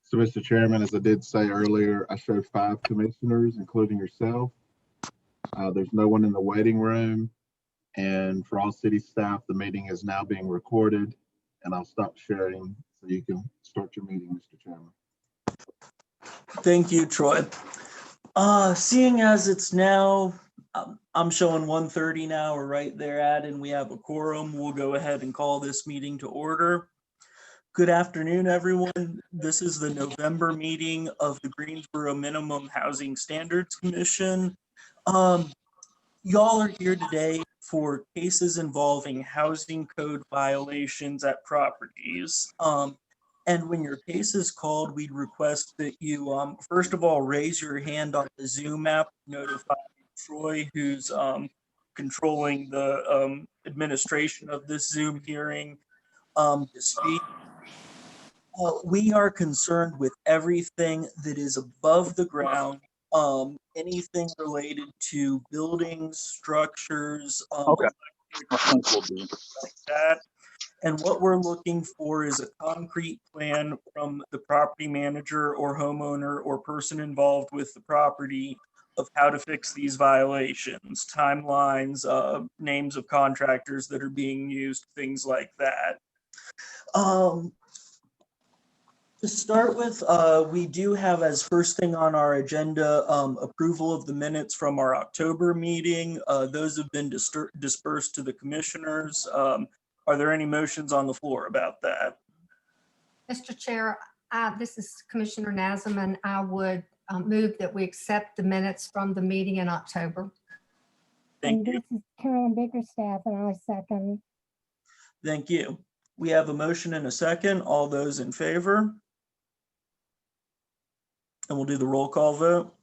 So, Mr. Chairman, as I did say earlier, I showed 5 commissioners, including yourself. There's no one in the waiting room. And for all city staff, the meeting is now being recorded. And I'll stop sharing so you can start your meeting, Mr. Chairman. Thank you, Troy. Seeing as it's now, I'm showing 1:30 now, we're right there at, and we have a quorum, we'll go ahead and call this meeting to order. Good afternoon, everyone. This is the November meeting of the Greensboro Minimum Housing Standards Commission. Y'all are here today for cases involving housing code violations at properties. And when your case is called, we'd request that you, first of all, raise your hand on the Zoom app, notify Troy, who's controlling the administration of this Zoom hearing, to speak. We are concerned with everything that is above the ground, anything related to buildings, structures, Okay. like that. And what we're looking for is a concrete plan from the property manager or homeowner or person involved with the property of how to fix these violations, timelines, names of contractors that are being used, things like that. To start with, we do have as first thing on our agenda approval of the minutes from our October meeting. Those have been dispersed to the commissioners. Are there any motions on the floor about that? Mr. Chair, this is Commissioner Nazem, and I would move that we accept the minutes from the meeting in October. Thank you. This is Carolyn Bickerstaff, and I second. Thank you. We have a motion and a second. All those in favor? And we'll do the roll call vote.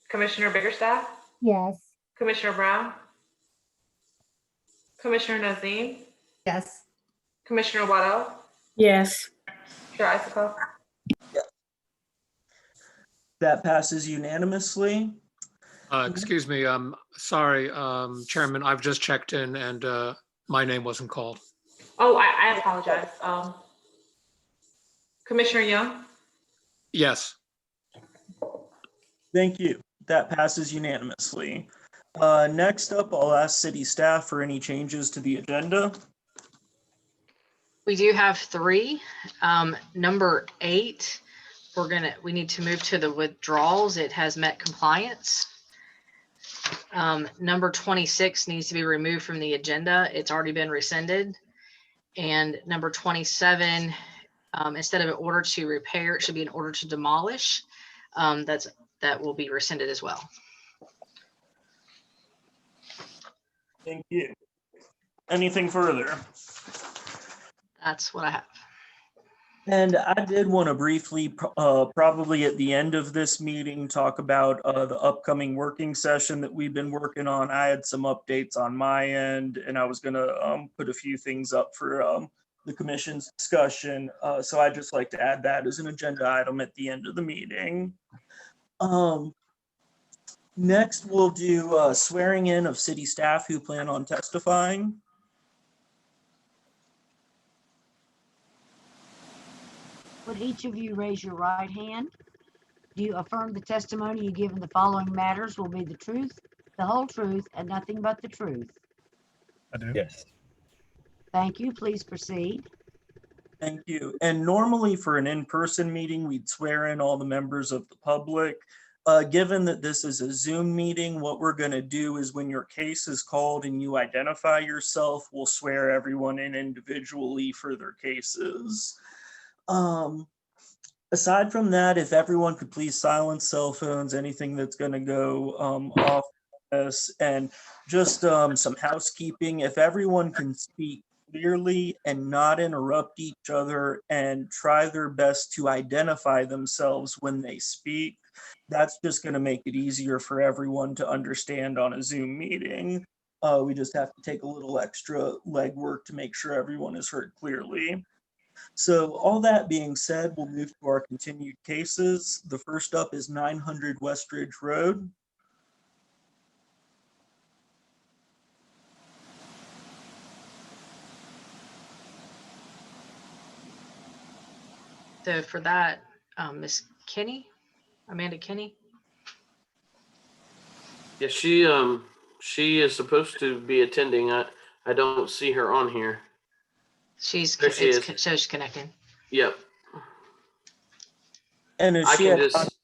Commissioner Bickerstaff? Yes. Commissioner Brown? Commissioner Nazem? Yes. Commissioner Waddell? Yes. Chair Isikoff? That passes unanimously. Excuse me, sorry, Chairman, I've just checked in and my name wasn't called. Oh, I apologize. Commissioner Young? Yes. Thank you. That passes unanimously. Next up, I'll ask city staff for any changes to the agenda. We do have 3. Number 8, we need to move to the withdrawals. It has met compliance. Number 26 needs to be removed from the agenda. It's already been rescinded. And number 27, instead of an order to repair, it should be an order to demolish. That will be rescinded as well. Thank you. Anything further? That's what I have. And I did want to briefly, probably at the end of this meeting, talk about the upcoming working session that we've been working on. I had some updates on my end, and I was going to put a few things up for the commission's discussion. So I'd just like to add that as an agenda item at the end of the meeting. Next, we'll do swearing in of city staff who plan on testifying. Would each of you raise your right hand? Do you affirm the testimony you give in the following matters will be the truth, the whole truth, and nothing but the truth? I do. Yes. Thank you. Please proceed. Thank you. And normally for an in-person meeting, we'd swear in all the members of the public. Given that this is a Zoom meeting, what we're going to do is when your case is called and you identify yourself, we'll swear everyone in individually for their cases. Aside from that, if everyone could please silence cell phones, anything that's going to go off this, and just some housekeeping. If everyone can speak clearly and not interrupt each other and try their best to identify themselves when they speak, that's just going to make it easier for everyone to understand on a Zoom meeting. We just have to take a little extra legwork to make sure everyone is heard clearly. So all that being said, we'll move to our continued cases. The first up is 900 Westridge Road. So for that, Miss Kinney, Amanda Kinney. Yeah, she is supposed to be attending. I don't see her on here. There she is. So she's connecting. Yep. And is I she can at- just.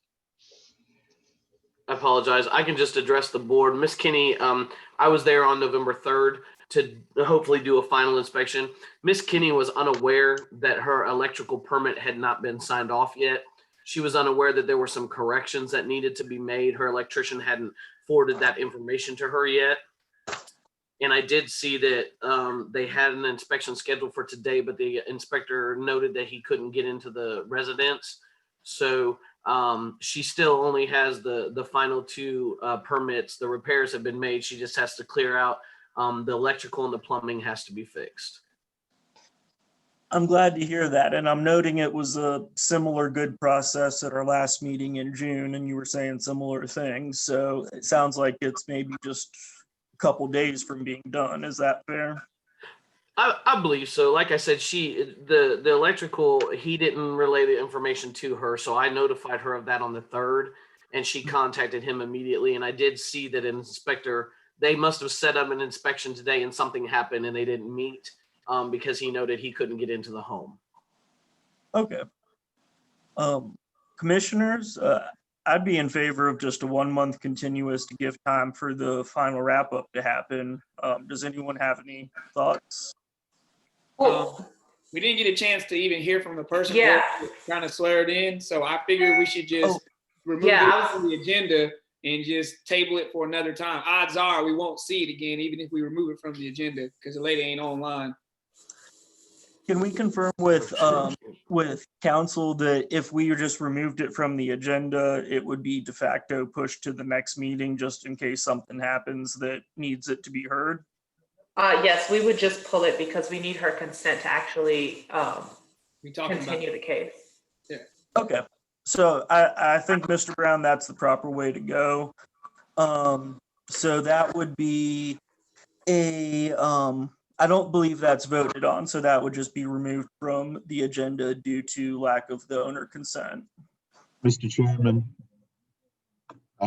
I apologize. I can just address the board. Miss Kinney, I was there on November 3rd to hopefully do a final inspection. Miss Kinney was unaware that her electrical permit had not been signed off yet. She was unaware that there were some corrections that needed to be made. Her electrician hadn't forwarded that information to her yet. And I did see that they had an inspection scheduled for today, but the inspector noted that he couldn't get into the residence. So she still only has the final two permits. The repairs have been made. She just has to clear out the electrical and the plumbing has to be fixed. I'm glad to hear that. And I'm noting it was a similar good process at our last meeting in June, and you were saying similar things. So it sounds like it's maybe just a couple days from being done. Is that fair? I believe so. Like I said, the electrical, he didn't relay the information to her. So I notified her of that on the 3rd and she contacted him immediately. And I did see that an inspector, they must have set up an inspection today and something happened and they didn't meet because he noted he couldn't get into the home. Okay. Commissioners, I'd be in favor of just a 1 month continuous to give time for the final wrap up to happen. Does anyone have any thoughts? We didn't get a chance to even hear from the person Yeah. trying to swear it in, so I figured we should just remove it from the agenda and just table it for another time. Odds are we won't see it again, even if we remove it from the agenda, because the lady ain't online. Can we confirm with council that if we just removed it from the agenda, it would be de facto pushed to the next meeting just in case something happens that needs it to be heard? Yes, we would just pull it because we need her consent to actually continue the case. Yeah. Okay, so I think, Mr. Brown, that's the proper way to go. So that would be I don't believe that's voted on, so that would just be removed from the agenda due to lack of the owner consent. Mr. Chairman,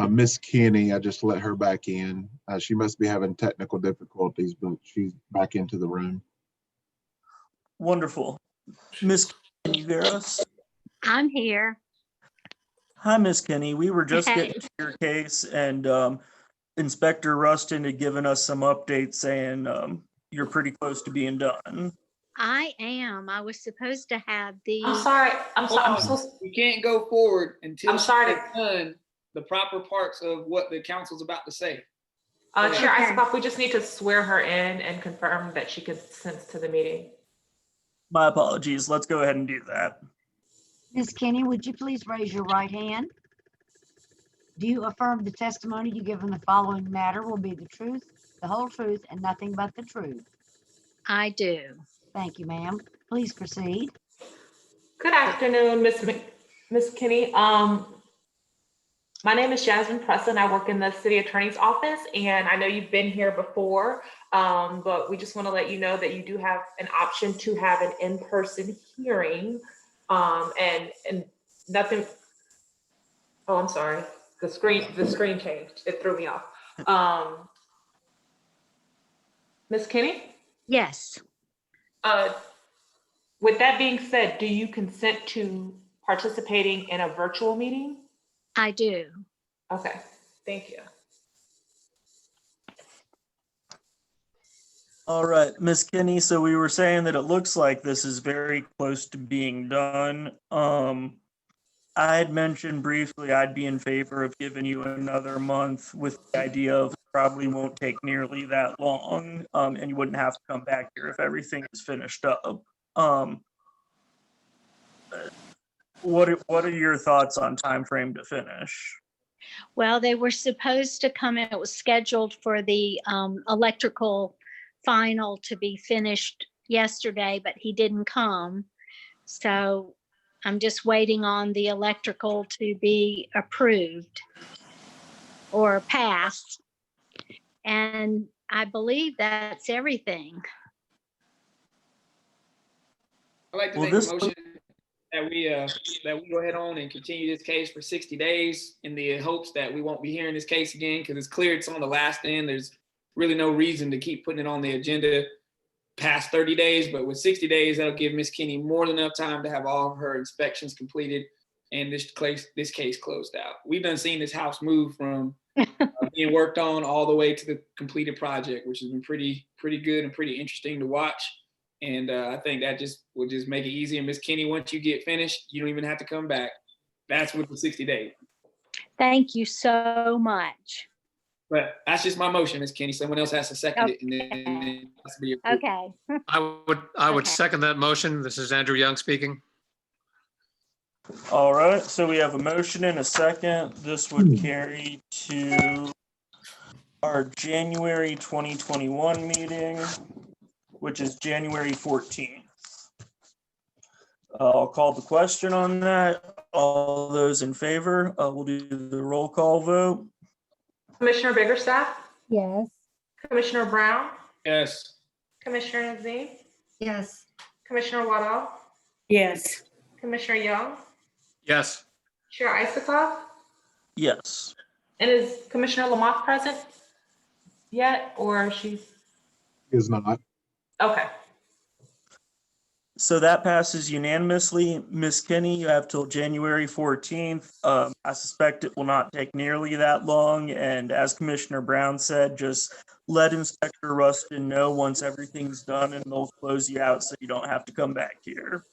Miss Kinney, I just let her back in. She must be having technical difficulties, but she's back into the room. Wonderful. Miss, can you hear us? I'm here. Hi, Miss Kinney. We were just Hey. getting to your case, and Inspector Rustin had given us some updates saying you're pretty close to being done. I am. I was supposed to have the. I'm sorry. We can't go forward until I'm sorry. she's done the proper parts of what the council's about to say. Chair Isikoff, we just need to swear her in and confirm that she consents to the meeting. My apologies. Let's go ahead and do that. Ms. Kinney, would you please raise your right hand? Do you affirm the testimony you give in the following matter will be the truth, the whole truth, and nothing but the truth? I do. Thank you, ma'am. Please proceed. Good afternoon, Miss Kinney. My name is Jasmine Preston. I work in the city attorney's office, and I know you've been here before, but we just want to let you know that you do have an option to have an in-person hearing, and nothing. Oh, I'm sorry. The screen changed. It threw me off. Miss Kinney? Yes. With that being said, do you consent to participating in a virtual meeting? I do. Okay, thank you. All right, Miss Kinney, so we were saying that it looks like this is very close to being done. I had mentioned briefly I'd be in favor of giving you another month with the idea of probably won't take nearly that long, and you wouldn't have to come back here if everything is finished up. What are your thoughts on time frame to finish? Well, they were supposed to come in. It was scheduled for the electrical final to be finished yesterday, but he didn't come. So I'm just waiting on the electrical to be approved or passed. And I believe that's everything. I'd like to Well, make this- a motion that we go ahead on and continue this case for 60 days in the hopes that we won't be hearing this case again, because it's clear it's on the last end. There's really no reason to keep putting it on the agenda past 30 days, but with 60 days, that'll give Ms. Kinney more than enough time to have all of her inspections completed and this case closed out. We've done seen this house move from being worked on all the way to the completed project, which has been pretty good and pretty interesting to watch. And I think that will just make it easy. And Ms. Kinney, once you get finished, you don't even have to come back. That's with the 60 days. Thank you so much. But that's just my motion, Ms. Kinney. Someone else has to second it, and then it has to be approved. Okay. I would Okay. second that motion. This is Andrew Young speaking. All right, so we have a motion and a second. This would carry to our January 2021 meeting, which is January 14th. I'll call the question on that. All those in favor, we'll do the roll call vote. Commissioner Biggerstaff, Yes. Commissioner Brown, Yes. Commissioner Nazim, Yes. Commissioner Waddell, Yes. Commissioner Young, Yes. Chair Isikoff, Yes. and is Commissioner Lamont present yet, or she's, Is not. okay. So that passes unanimously. Ms. Kinney, you have till January 14th. I suspect it will not take nearly that long. And as Commissioner Brown said, just let Inspector Rustin know once everything's done and they'll close you out so you don't have to come back here.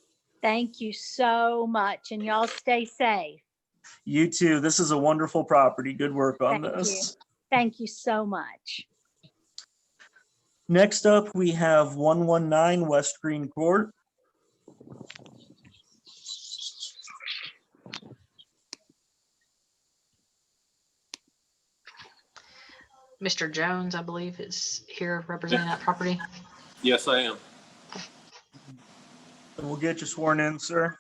Thank you so much, and y'all stay safe. You too. This is a wonderful property. Good work on Thank this. Thank you so much. Next up, we have 119 West Green Court. Mr. Jones, I believe, is here representing that property. Yes, I am. And we'll get you sworn in, sir.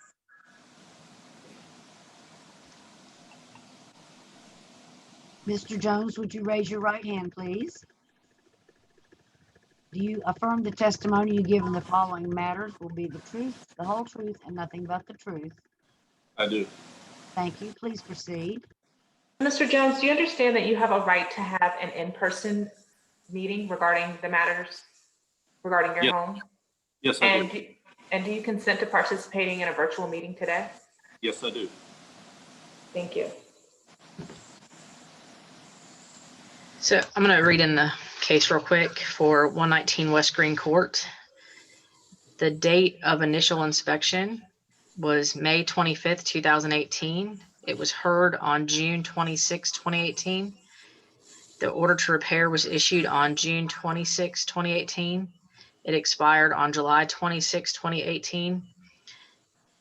Mr. Jones, would you raise your right hand, please? Do you affirm the testimony you give in the following matters will be the truth, the whole truth, and nothing but the truth? I do. Thank you. Please proceed. Mr. Jones, do you understand that you have a right to have an in-person meeting regarding the matters regarding your Yes. home? Yes, I do. And do you consent to participating in a virtual meeting today? Yes, I do. Thank you. So I'm going to read in the case real quick for 119 West Green Court. The date of initial inspection was May 25th, 2018. It was heard on June 26, 2018. The order to repair was issued on June 26, 2018. It expired on July 26, 2018.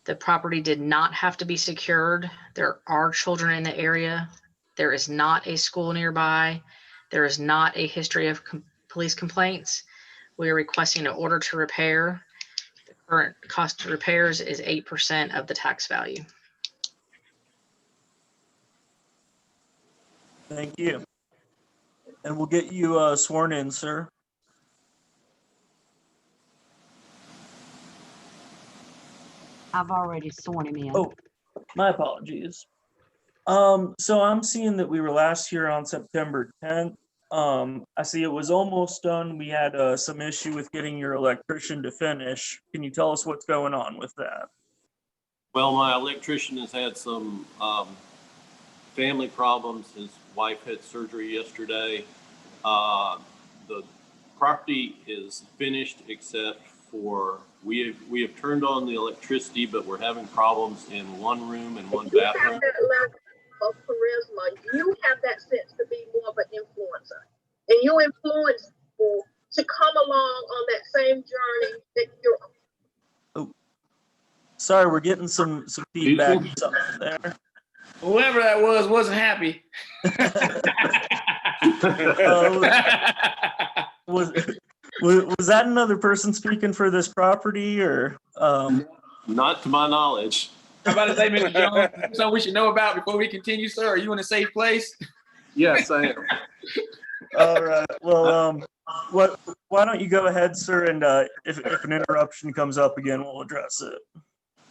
The property did not have to be secured. There are children in the area. There is not a school nearby. There is not a history of police complaints. We are requesting an order to repair. The current cost of repairs is 8% of the tax value. Thank you. And we'll get you sworn in, sir. I've already sworn him in. Oh, my apologies. So I'm seeing that we were last here on September 10th. I see it was almost done. We had some issue with getting your electrician to finish. Can you tell us what's going on with that? Well, my electrician has had some family problems. His wife had surgery yesterday. The property is finished except for we have turned on the electricity, but we're having problems in one room and one bathroom. You have that level of charisma. You have that sense to be more of an influencer, and you influence people to come along on that same journey that you're on. Oh, sorry, we're getting some feedback or something there. Whoever that was wasn't happy. Was that another person speaking for this property, or? Not to my knowledge. How about to say, Mr. Jones, something we should know about before we continue, sir? Are you in a safe place? Yes, I am. All right. Well, why don't you go ahead, sir, and if an interruption comes up again, we'll address it.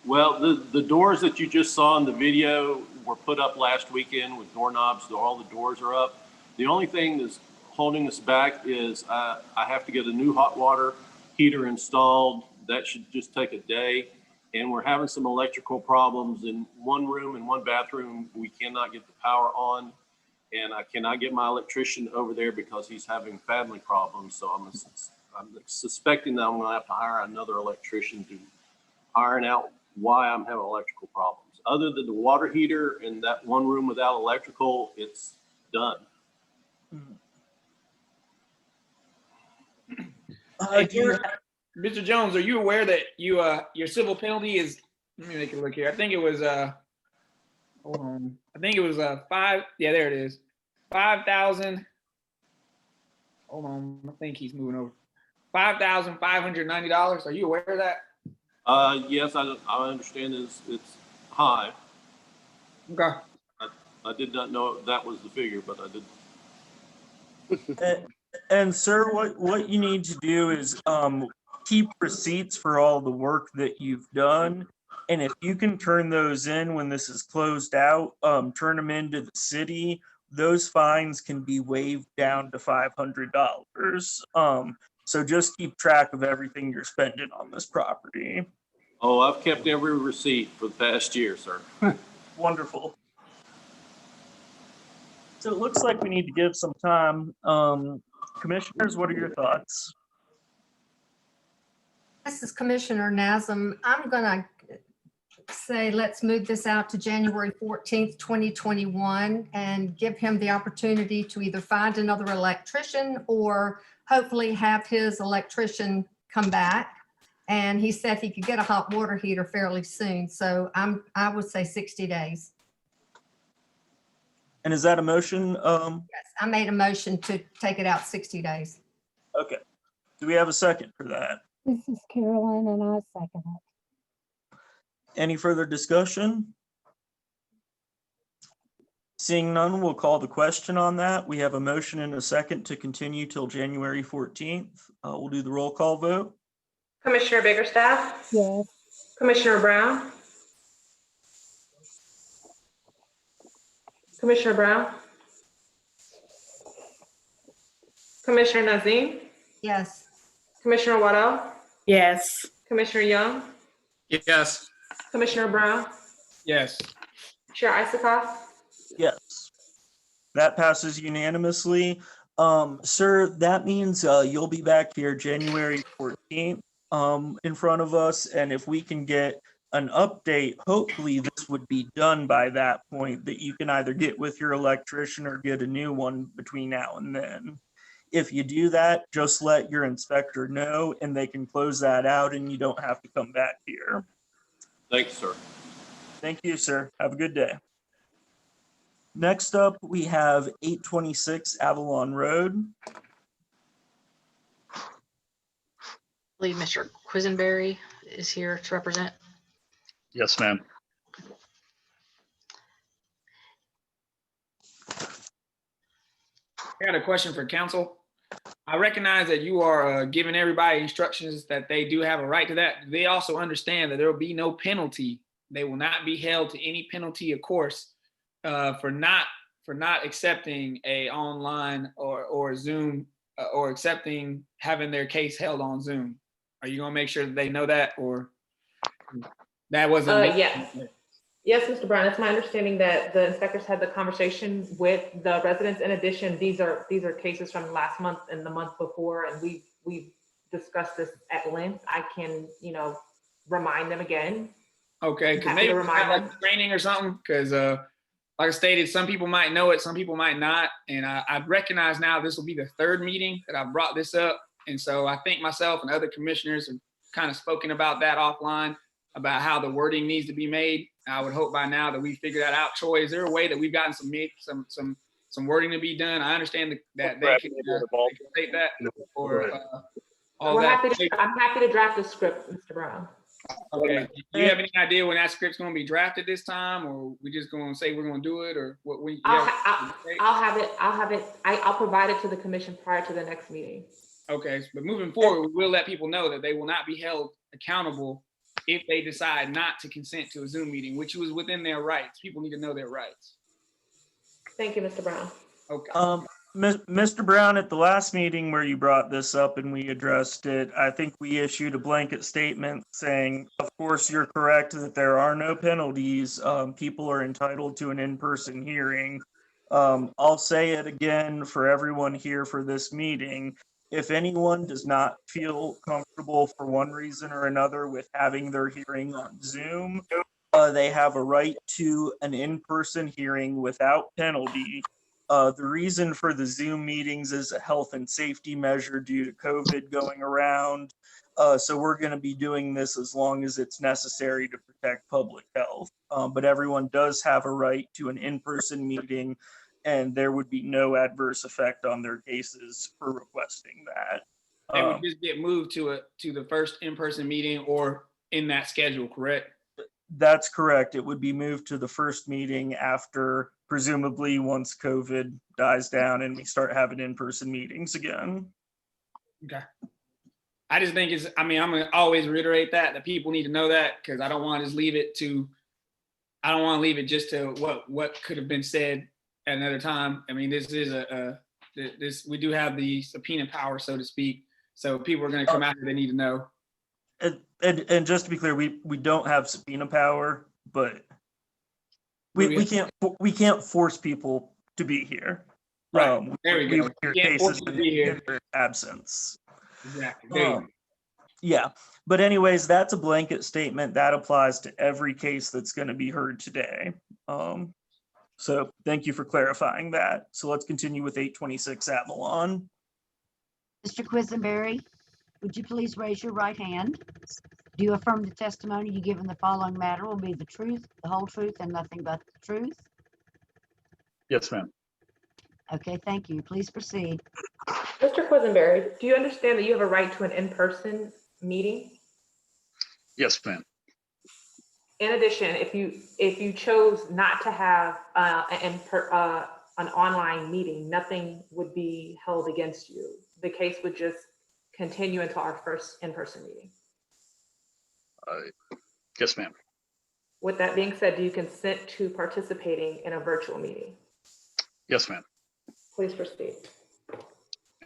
Well, the doors that you just saw in the video were put up last weekend with doorknobs, so all the doors are up. The only thing that's holding us back is I have to get a new hot water heater installed. That should just take a day. And we're having some electrical problems in one room and one bathroom. We cannot get the power on, and I cannot get my electrician over there because he's having family problems. So I'm suspecting that I'm gonna have to hire another electrician to iron out why I'm having electrical problems. Other than the water heater and that one room without electrical, it's done. Hey, Mr. Jones, are you aware that your civil penalty is, let me make a look here. I think it was hold on. I think it was five. Yeah, there it is. 5,000. Hold on. I think he's moving over. $5,590. Are you aware of that? Yes, I understand it's high. Okay. I did not know that was the figure, but I did. And sir, what you need to do is keep receipts for all the work that you've done. And if you can turn those in when this is closed out, turn them into the city, those fines can be waived down to $500. So just keep track of everything you're spending on this property. Oh, I've kept every receipt for the past year, sir. Wonderful. So it looks like we need to give some time. Commissioners, what are your thoughts? This is Commissioner Nazem. I'm gonna say, let's move this out to January 14th, 2021, and give him the opportunity to either find another electrician or hopefully have his electrician come back. And he said he could get a hot water heater fairly soon. So I would say 60 days. And is that a motion? Yes, I made a motion to take it out 60 days. Okay. Do we have a second for that? This is Carolyn and I second it. Any further discussion? Seeing none, we'll call the question on that. We have a motion and a second to continue till January 14th. We'll do the roll call vote. Commissioner Biggerstaff? Yes. Commissioner Brown? Commissioner Brown? Commissioner Nazem? Yes. Commissioner Waddell? Yes. Commissioner Young? Yes. Commissioner Brown? Yes. Chair Isikoff? Yes. That passes unanimously. Sir, that means you'll be back here January 14th in front of us. And if we can get an update, hopefully this would be done by that point, that you can either get with your electrician or get a new one between now and then. If you do that, just let your inspector know and they can close that out and you don't have to come back here. Thanks, sir. Thank you, sir. Have a good day. Next up, we have 826 Avalon Road. I believe Mr. Quisenberry is here to represent. Yes, ma'am. I got a question for council. I recognize that you are giving everybody instructions that they do have a right to that. They also understand that there will be no penalty. They will not be held to any penalty, of course, for not accepting a online or Zoom or accepting having their case held on Zoom. Are you gonna make sure that they know that, or that wasn't? Yes. Yes, Mr. Brown, it's my understanding that the inspectors had the conversation with the residents. In addition, these are cases from last month and the month before, and we've discussed this at length. I can, remind them again. Okay, because Happy to maybe remind like them. training or something, because like I stated, some people might know it, some people might not. And I recognize now this will be the third meeting that I brought this up. And so I think myself and other commissioners have kind of spoken about that offline, about how the wording needs to be made. I would hope by now that we figure that out. Troy, is there a way that we've gotten some wording to be done? I understand that they can state that, or all that. I'm happy to draft the script, Mr. Brown. Okay. Do you have any idea when that script's going to be drafted this time, or we just going to say we're going to do it, or what? I'll have it. I'll provide it to the commission prior to the next meeting. Okay, but moving forward, we will let people know that they will not be held accountable if they decide not to consent to a Zoom meeting, which was within their rights. People need to know their rights. Thank you, Mr. Brown. Okay. Mr. Brown, at the last meeting where you brought this up and we addressed it, I think we issued a blanket statement saying, of course, you're correct that there are no penalties. People are entitled to an in-person hearing. I'll say it again for everyone here for this meeting. If anyone does not feel comfortable for one reason or another with having their hearing on Zoom, they have a right to an in-person hearing without penalty. The reason for the Zoom meetings is a health and safety measure due to COVID going around. So we're going to be doing this as long as it's necessary to protect public health. But everyone does have a right to an in-person meeting, and there would be no adverse effect on their cases for requesting that. They would just get moved to the first in-person meeting or in that schedule, correct? That's correct. It would be moved to the first meeting after, presumably once COVID dies down and we start having in-person meetings again. Okay. I just think I'm gonna always reiterate that people need to know that, because I don't want to just leave it to what could have been said at another time. I mean, this is we do have the subpoena power, so to speak. So people are going to come out here, they need to know. And just to be clear, we don't have subpoena power, but we can't force people to be here. Right. There we go. would hear cases in their absence. Exactly. Yeah, but anyways, that's a blanket statement that applies to every case that's going to be heard today. So thank you for clarifying that. So let's continue with 826 Avalon. Mr. Quisenberry, would you please raise your right hand? Do you affirm the testimony you give in the following matter will be the truth, the whole truth, and nothing but the truth? Yes, ma'am. Okay, thank you. Please proceed. Mr. Quisenberry, do you understand that you have a right to an in-person meeting? Yes, ma'am. In addition, if you chose not to have an online meeting, nothing would be held against you. The case would just continue until our first in-person meeting. Yes, ma'am. With that being said, do you consent to participating in a virtual meeting? Yes, ma'am. Please proceed.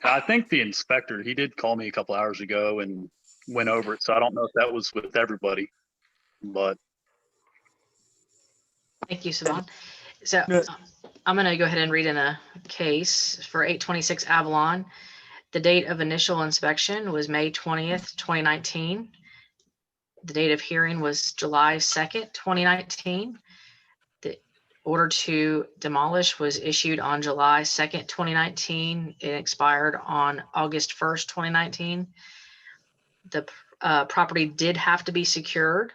I think the inspector, he did call me a couple hours ago and went over it. So I don't know if that was with everybody, but. Thank you, Savon. So I'm going to go ahead and read in a case for 826 Avalon. The date of initial inspection was May 20th, 2019. The date of hearing was July 2nd, 2019. The order to demolish was issued on July 2nd, 2019. It expired on August 1st, 2019. The property did have to be secured.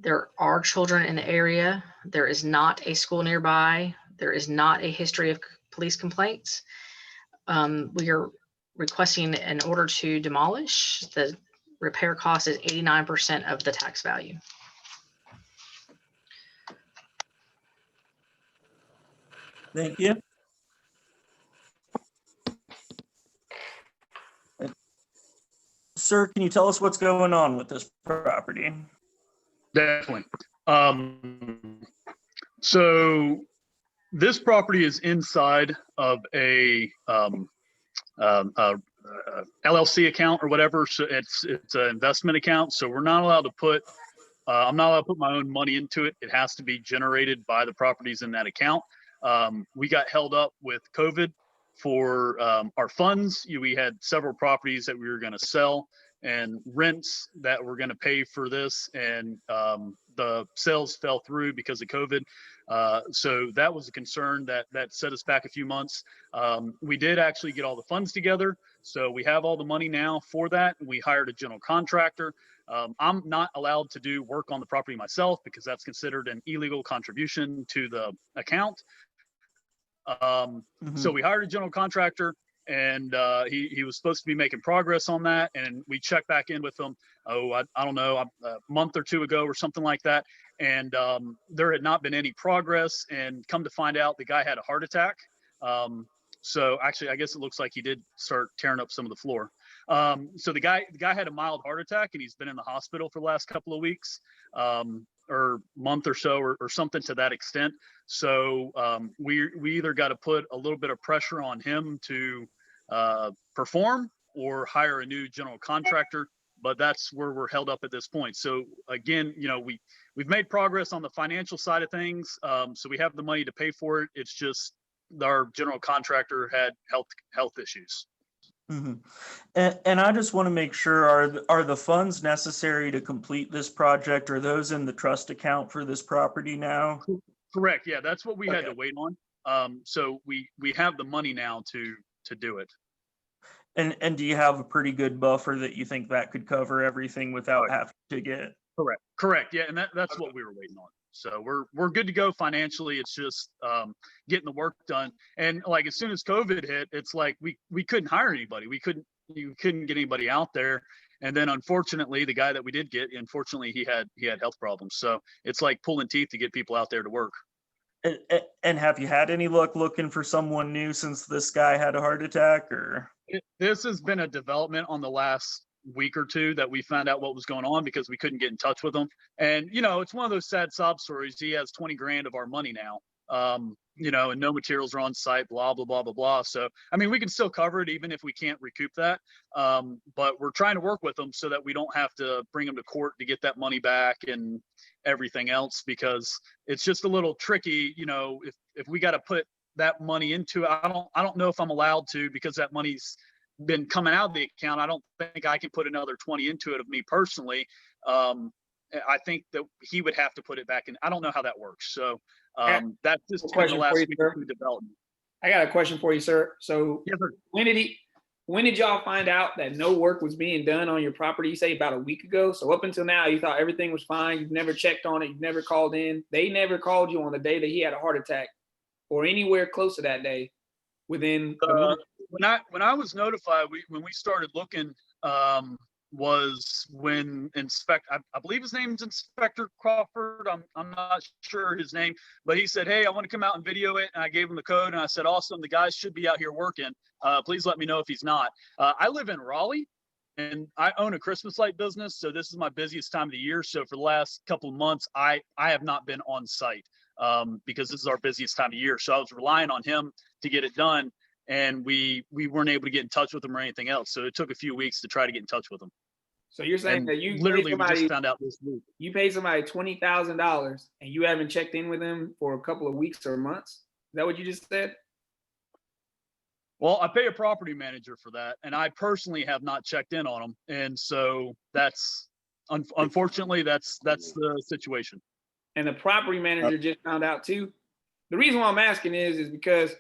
There are children in the area. There is not a school nearby. There is not a history of police complaints. We are requesting an order to demolish. The repair cost is 89% of the tax value. Thank you. Sir, can you tell us what's going on with this property? Definitely. So this property is inside of a LLC account or whatever. So it's an investment account. So we're not allowed to put, I'm not allowed to put my own money into it. It has to be generated by the properties in that account. We got held up with COVID for our funds. We had several properties that we were going to sell and rents that were going to pay for this, and the sales fell through because of COVID. So that was a concern that set us back a few months. We did actually get all the funds together, so we have all the money now for that. We hired a general contractor. I'm not allowed to do work on the property myself because that's considered an illegal contribution to the account. So we hired a general contractor, and he was supposed to be making progress on that. And we checked back in with him, I don't know, a month or two ago or something like that. And there had not been any progress, and come to find out the guy had a heart attack. So actually, I guess it looks like he did start tearing up some of the floor. So the guy had a mild heart attack, and he's been in the hospital for the last couple of weeks, or month or so, or something to that extent. So we either got to put a little bit of pressure on him to perform or hire a new general contractor. But that's where we're held up at this point. So again, we've made progress on the financial side of things. So we have the money to pay for it. It's just our general contractor had health issues. Mm-hmm. And I just want to make sure, are the funds necessary to complete this project? Are those in the trust account for this property now? Correct. Yeah, that's what we had to Okay. wait on. So we have the money now to do it. And do you have a pretty good buffer that you think that could cover everything without having to get? Correct. Yeah, and that's what we were waiting on. So we're good to go financially. It's just getting the work done. And like as soon as COVID hit, it's like we couldn't hire anybody. You couldn't get anybody out there. And then unfortunately, the guy that we did get, unfortunately, he had health problems. So it's like pulling teeth to get people out there to work. And have you had any luck looking for someone new since this guy had a heart attack? Or This has been a development on the last week or two that we found out what was going on because we couldn't get in touch with him. And it's one of those sad sob stories. He has 20 grand of our money now, and no materials are on site, blah blah blah blah blah. So I mean, we can still cover it even if we can't recoup that, but we're trying to work with him so that we don't have to bring him to court to get that money back and everything else, because it's just a little tricky. If we got to put that money into it, I don't know if I'm allowed to, because that money's been coming out of the account. I don't think I can put another 20 into it of me personally. I think that he would have to put it back in. I don't know how that works. So that's just kind of the last week of development. I got a question for you, sir. So yes, sir. When did y'all find out that no work was being done on your property? You say about a week ago. So up until now, you thought everything was fine. You've never checked on it. You've never called in. They never called you on the day that he had a heart attack or anywhere close to that day within a month. When I was notified, when we started looking, was when I believe his name's Inspector Crawford. I'm not sure his name, but he said, "Hey, I want to come out and video it." And I gave him the code, and I said, "Awesome, the guys should be out here working. Please let me know if he's not." I live in Raleigh, and I own a Christmas light business, so this is my busiest time of the year. So for the last couple of months, I have not been on site because this is our busiest time of year. So I was relying on him to get it done. And we weren't able to get in touch with him or anything else. So it took a few weeks to try to get in touch with him. So you're saying that you literally we just found out this week. You paid somebody $20,000 and you haven't checked in with them for a couple of weeks or months? Is that what you just said? Well, I pay a property manager for that, and I personally have not checked in on him. And so that's unfortunately that's the situation. And the property manager just found out too. The reason why I'm asking is because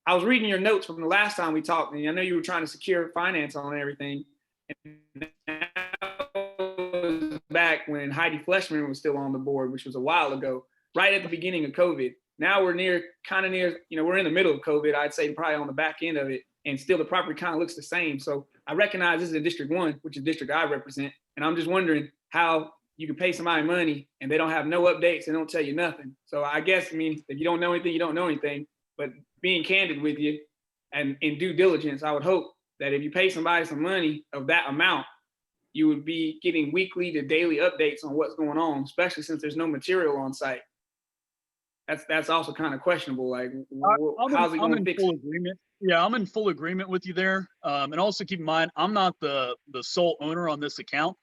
I was reading your notes from the last time we talked, and I know you were trying to secure finance on everything. And that was back when Heidi Fleshman was still on the board, which was a while ago, right at the beginning of COVID. Now we're kind of near, we're in the middle of COVID, I'd say probably on the back end of it, and still the property kind of looks the same. So I recognize this is in District 1, which is the district I represent, and I'm just wondering how you can pay somebody money and they don't have no updates, they don't tell you nothing. So I guess, if you don't know anything, you don't know anything. But being candid with you and in due diligence, I would hope that if you pay somebody some money of that amount, you would be getting weekly to daily updates on what's going on, especially since there's no material on site. That's also kind of questionable. Like, how's it going to fix it? Yeah, I'm in full agreement with you there. And also keep in mind, I'm not the sole owner on this account.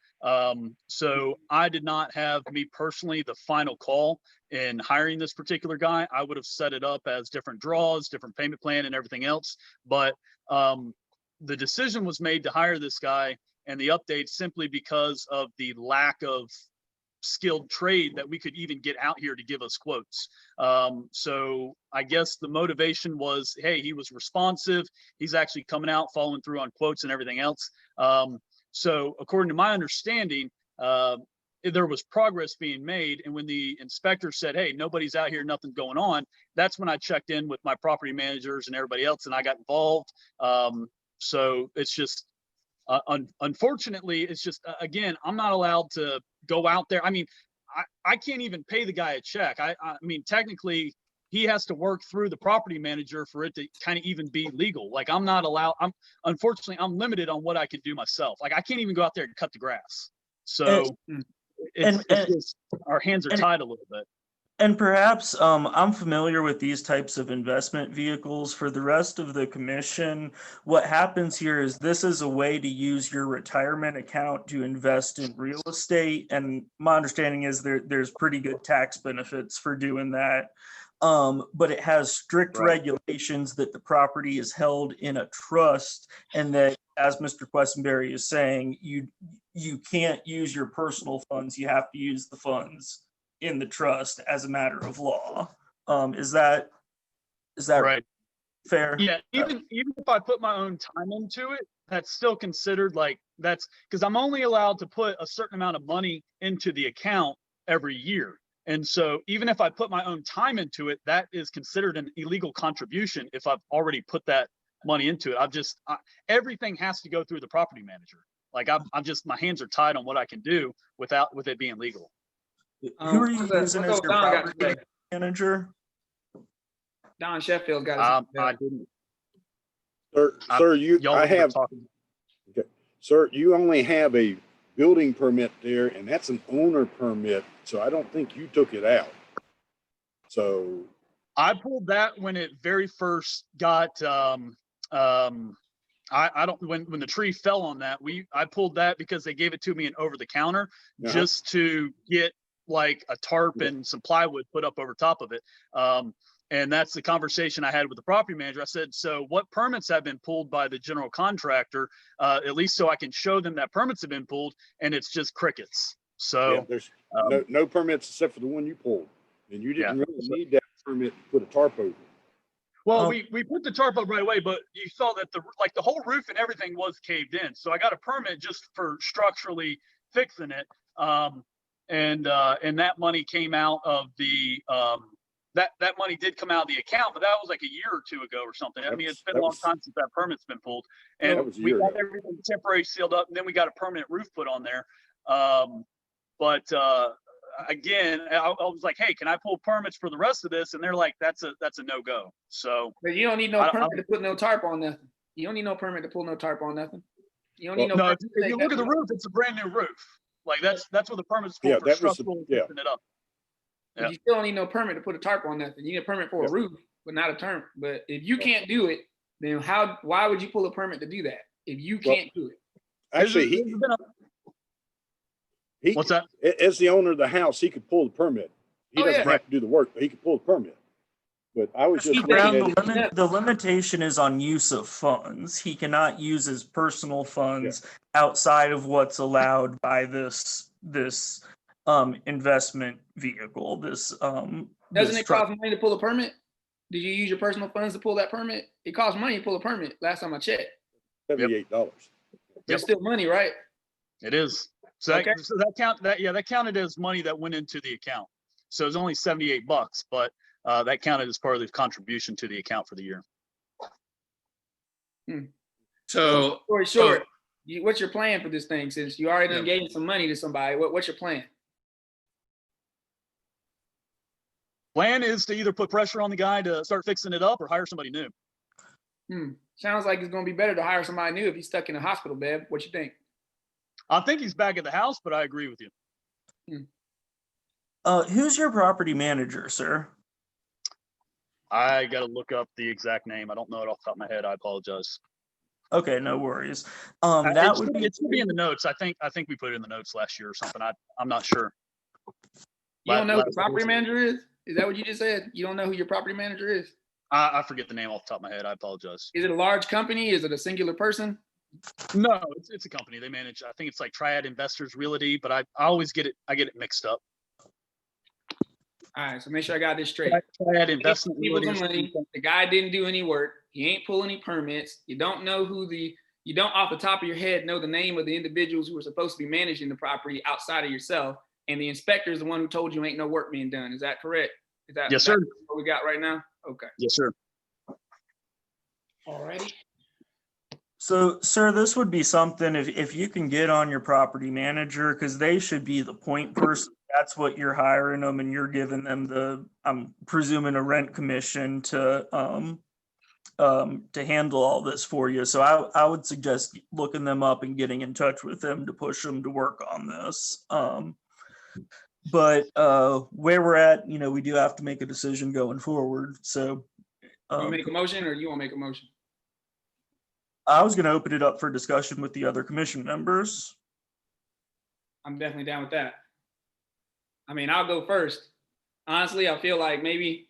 So I did not have me personally the final call in hiring this particular guy. I would have set it up as different draws, different payment plan and everything else. But the decision was made to hire this guy and the updates simply because of the lack of skilled trade that we could even get out here to give us quotes. So I guess the motivation was, hey, he was responsive. He's actually coming out, following through on quotes and everything else. So according to my understanding, there was progress being made. And when the inspector said, hey, nobody's out here, nothing's going on, that's when I checked in with my property managers and everybody else, and I got involved. So it's just, unfortunately, it's just, again, I'm not allowed to go out there. I mean, I can't even pay the guy a check. I mean, technically, he has to work through the property manager for it to kind of even be legal. Like unfortunately, I'm limited on what I can do myself. Like I can't even go out there and cut the grass. So it's just, our hands are tied a little bit. And perhaps I'm familiar with these types of investment vehicles. For the rest of the commission, what happens here is this is a way to use your retirement account to invest in real estate. And my understanding is there's pretty good tax benefits for doing that. But it has strict regulations that the property is held in a trust, and that, as Mr. Questenberry is saying, you can't use your personal funds. You have to use the funds in the trust as a matter of law. Is that right? Fair? Yeah, even if I put my own time into it, that's still considered like that's because I'm only allowed to put a certain amount of money into the account every year. And so even if I put my own time into it, that is considered an illegal contribution if I've already put that money into it. Everything has to go through the property manager. Like I'm just, my hands are tied on what I can do with it being legal. Who are you using as your property manager? Don Sheffield got his. I didn't. Sir, Sir, you only have a building permit there, and that's an owner permit, so I don't think you took it out. So I pulled that when it very first got when the tree fell on that, I pulled that because they gave it to me in over the counter just to get like a tarp and some plywood put up over top of it. And that's the conversation I had with the property manager. I said, so what permits have been pulled by the general contractor, at least so I can show them that permits have been pulled, and it's just crickets. So there's no permits except for the one you pulled, and you didn't really need that permit to put a tarp over. Well, we put the tarp up right away, but you saw that the whole roof and everything was caved in. So I got a permit just for structurally fixing it. And that money came out of the that money did come out of the account, but that was like a year or two ago or something. I mean, it's been a long time since that permit's been pulled, and we got everything temporary sealed up, and then we got a permanent roof put on there. Again, I was like, hey, can I pull permits for the rest of this? And they're like, that's a no-go. So but you don't need no permit to put no tarp on nothing. You don't need no permit to pull no tarp on nothing. You don't need no. If you look at the roof, it's a brand new roof. Like that's what the permit's for. For structural fixing it up. But you still don't need no permit to put a tarp on nothing. You need a permit for a roof, but not a tarp. But if you can't do it, then why would you pull a permit to do that if you can't do it? Actually, what's that? As the owner of the house, he could pull the permit. He doesn't have to do the work, but he could pull the permit. But I was just the limitation is on use of funds. He cannot use his personal funds outside of what's allowed by this investment vehicle. Doesn't it cost money to pull a permit? Did you use your personal funds to pull that permit? It costs money to pull a permit. Last time I checked, $78. It's still money, right? It is. So that counted as money that went into the account. So it's only $78, but that counted as part of the contribution to the account for the year. So, story short, what's your plan for this thing? Since you already done gave some money to somebody, what's your plan? Plan is to either put pressure on the guy to start fixing it up or hire somebody new. Sounds like it's going to be better to hire somebody new if he's stuck in a hospital bed. What you think? I think he's back at the house, but I agree with you. Who's your property manager, sir? I got to look up the exact name. I don't know it off the top of my head. I apologize. Okay, no worries. It should be in the notes. I think we put it in the notes last year or something. I'm not sure. You don't know who the property manager is? Is that what you just said? You don't know who your property manager is? I forget the name off the top of my head. I apologize. Is it a large company? Is it a singular person? No, it's a company. They manage, I think it's like Triad Investors Realty, but I always get it mixed up. All right, so make sure I got this straight. Triad Investment Realty. The guy didn't do any work. He ain't pull any permits. You don't know you don't off the top of your head know the name of the individuals who are supposed to be managing the property outside of yourself. And the inspector is the one who told you ain't no work being done. Is that correct? Yes, sir. What we got right now? Okay. Yes, sir. All righty. So, sir, this would be something if you can get on your property manager, because they should be the point person that's what you're hiring them, and you're giving them the, I'm presuming, a rent commission to handle all this for you. So I would suggest looking them up and getting in touch with them to push them to work on this. But where we're at, we do have to make a decision going forward. So You make a motion, or you want to make a motion? I was going to open it up for discussion with the other commission members. I'm definitely down with that. I mean, I'll go first. Honestly, I feel like maybe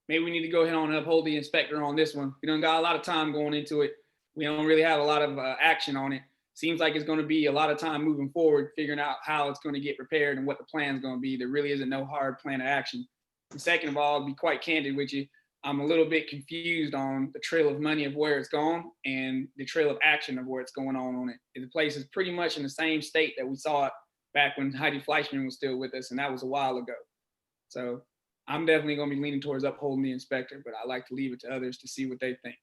we need to go ahead and uphold the inspector on this one. We don't got a lot of time going into it. We don't really have a lot of action on it. Seems like it's going to be a lot of time moving forward, figuring out how it's going to get prepared and what the plan is going to be. There really isn't no hard plan of action. And second of all, I'll be quite candid with you. I'm a little bit confused on the trail of money of where it's gone and the trail of action of where it's going on it. The place is pretty much in the same state that we saw it back when Heidi Fleischman was still with us, and that was a while ago. So I'm definitely going to be leaning towards upholding the inspector, but I like to leave it to others to see what they think.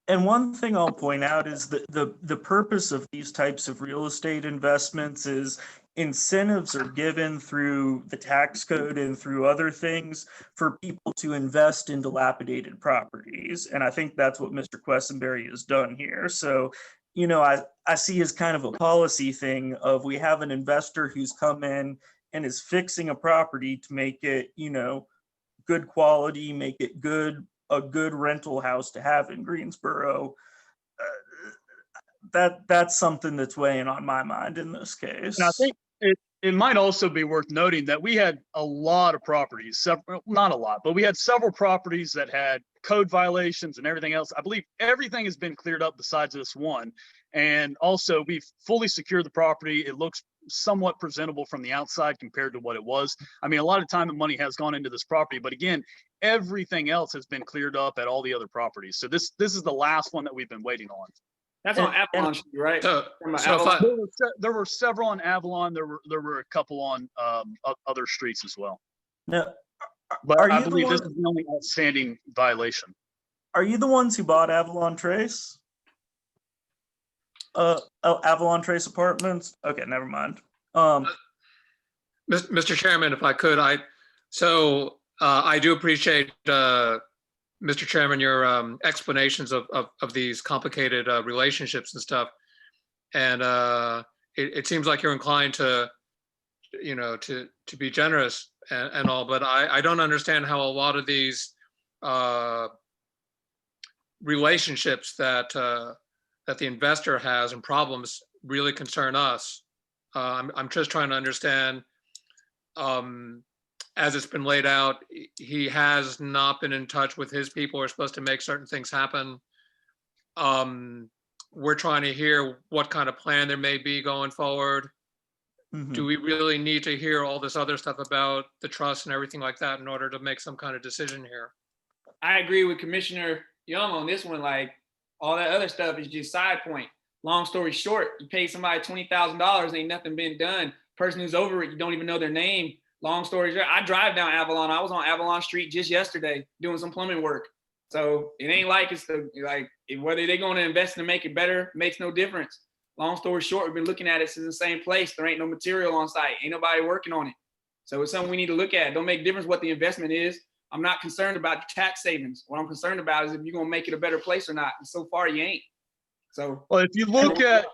And one thing I'll point out is that the purpose of these types of real estate investments is incentives are given through the tax code and through other things for people to invest in dilapidated properties. And I think that's what Mr. Questenberry has done here. So, I see as kind of a policy thing of, we have an investor who's come in and is fixing a property to make it, good quality, make it a good rental house to have in Greensboro. That's something that's weighing on my mind in this case. And I think it might also be worth noting that we had a lot of properties, not a lot, but we had several properties that had code violations and everything else. I believe everything has been cleared up besides this one. And also, we've fully secured the property. It looks somewhat presentable from the outside compared to what it was. I mean, a lot of time and money has gone into this property, but again, everything else has been cleared up at all the other properties. So this is the last one that we've been waiting on. That's on Avalon Street, right? There were several on Avalon. There were a couple on other streets as well. Now, but I believe this is the only outstanding violation. Are you the ones who bought Avalon Trace? Avalon Trace Apartments? Okay, never mind. Mr. Chairman, if I could, I do appreciate, Mr. Chairman, your explanations of these complicated relationships and stuff. And it seems like you're inclined to be generous and all, but I don't understand how a lot of these relationships that the investor has and problems really concern us. I'm just trying to understand, as it's been laid out, he has not been in touch with his people who are supposed to make certain things happen. We're trying to hear what kind of plan there may be going forward. Mm-hmm. Do we really need to hear all this other stuff about the trust and everything like that in order to make some kind of decision here? I agree with Commissioner Young on this one. Like, all that other stuff is just side point. Long story short, you pay somebody $20,000, ain't nothing been done. Person who's over it, you don't even know their name. Long story short, I drive down Avalon. I was on Avalon Street just yesterday doing some plumbing work. So it ain't like whether they're going to invest to make it better makes no difference. Long story short, we've been looking at it since the same place. There ain't no material on site. Ain't nobody working on it. So it's something we need to look at. Don't make a difference what the investment is. I'm not concerned about the tax savings. What I'm concerned about is if you're gonna make it a better place or not. And so far, you ain't. So, well, if you look at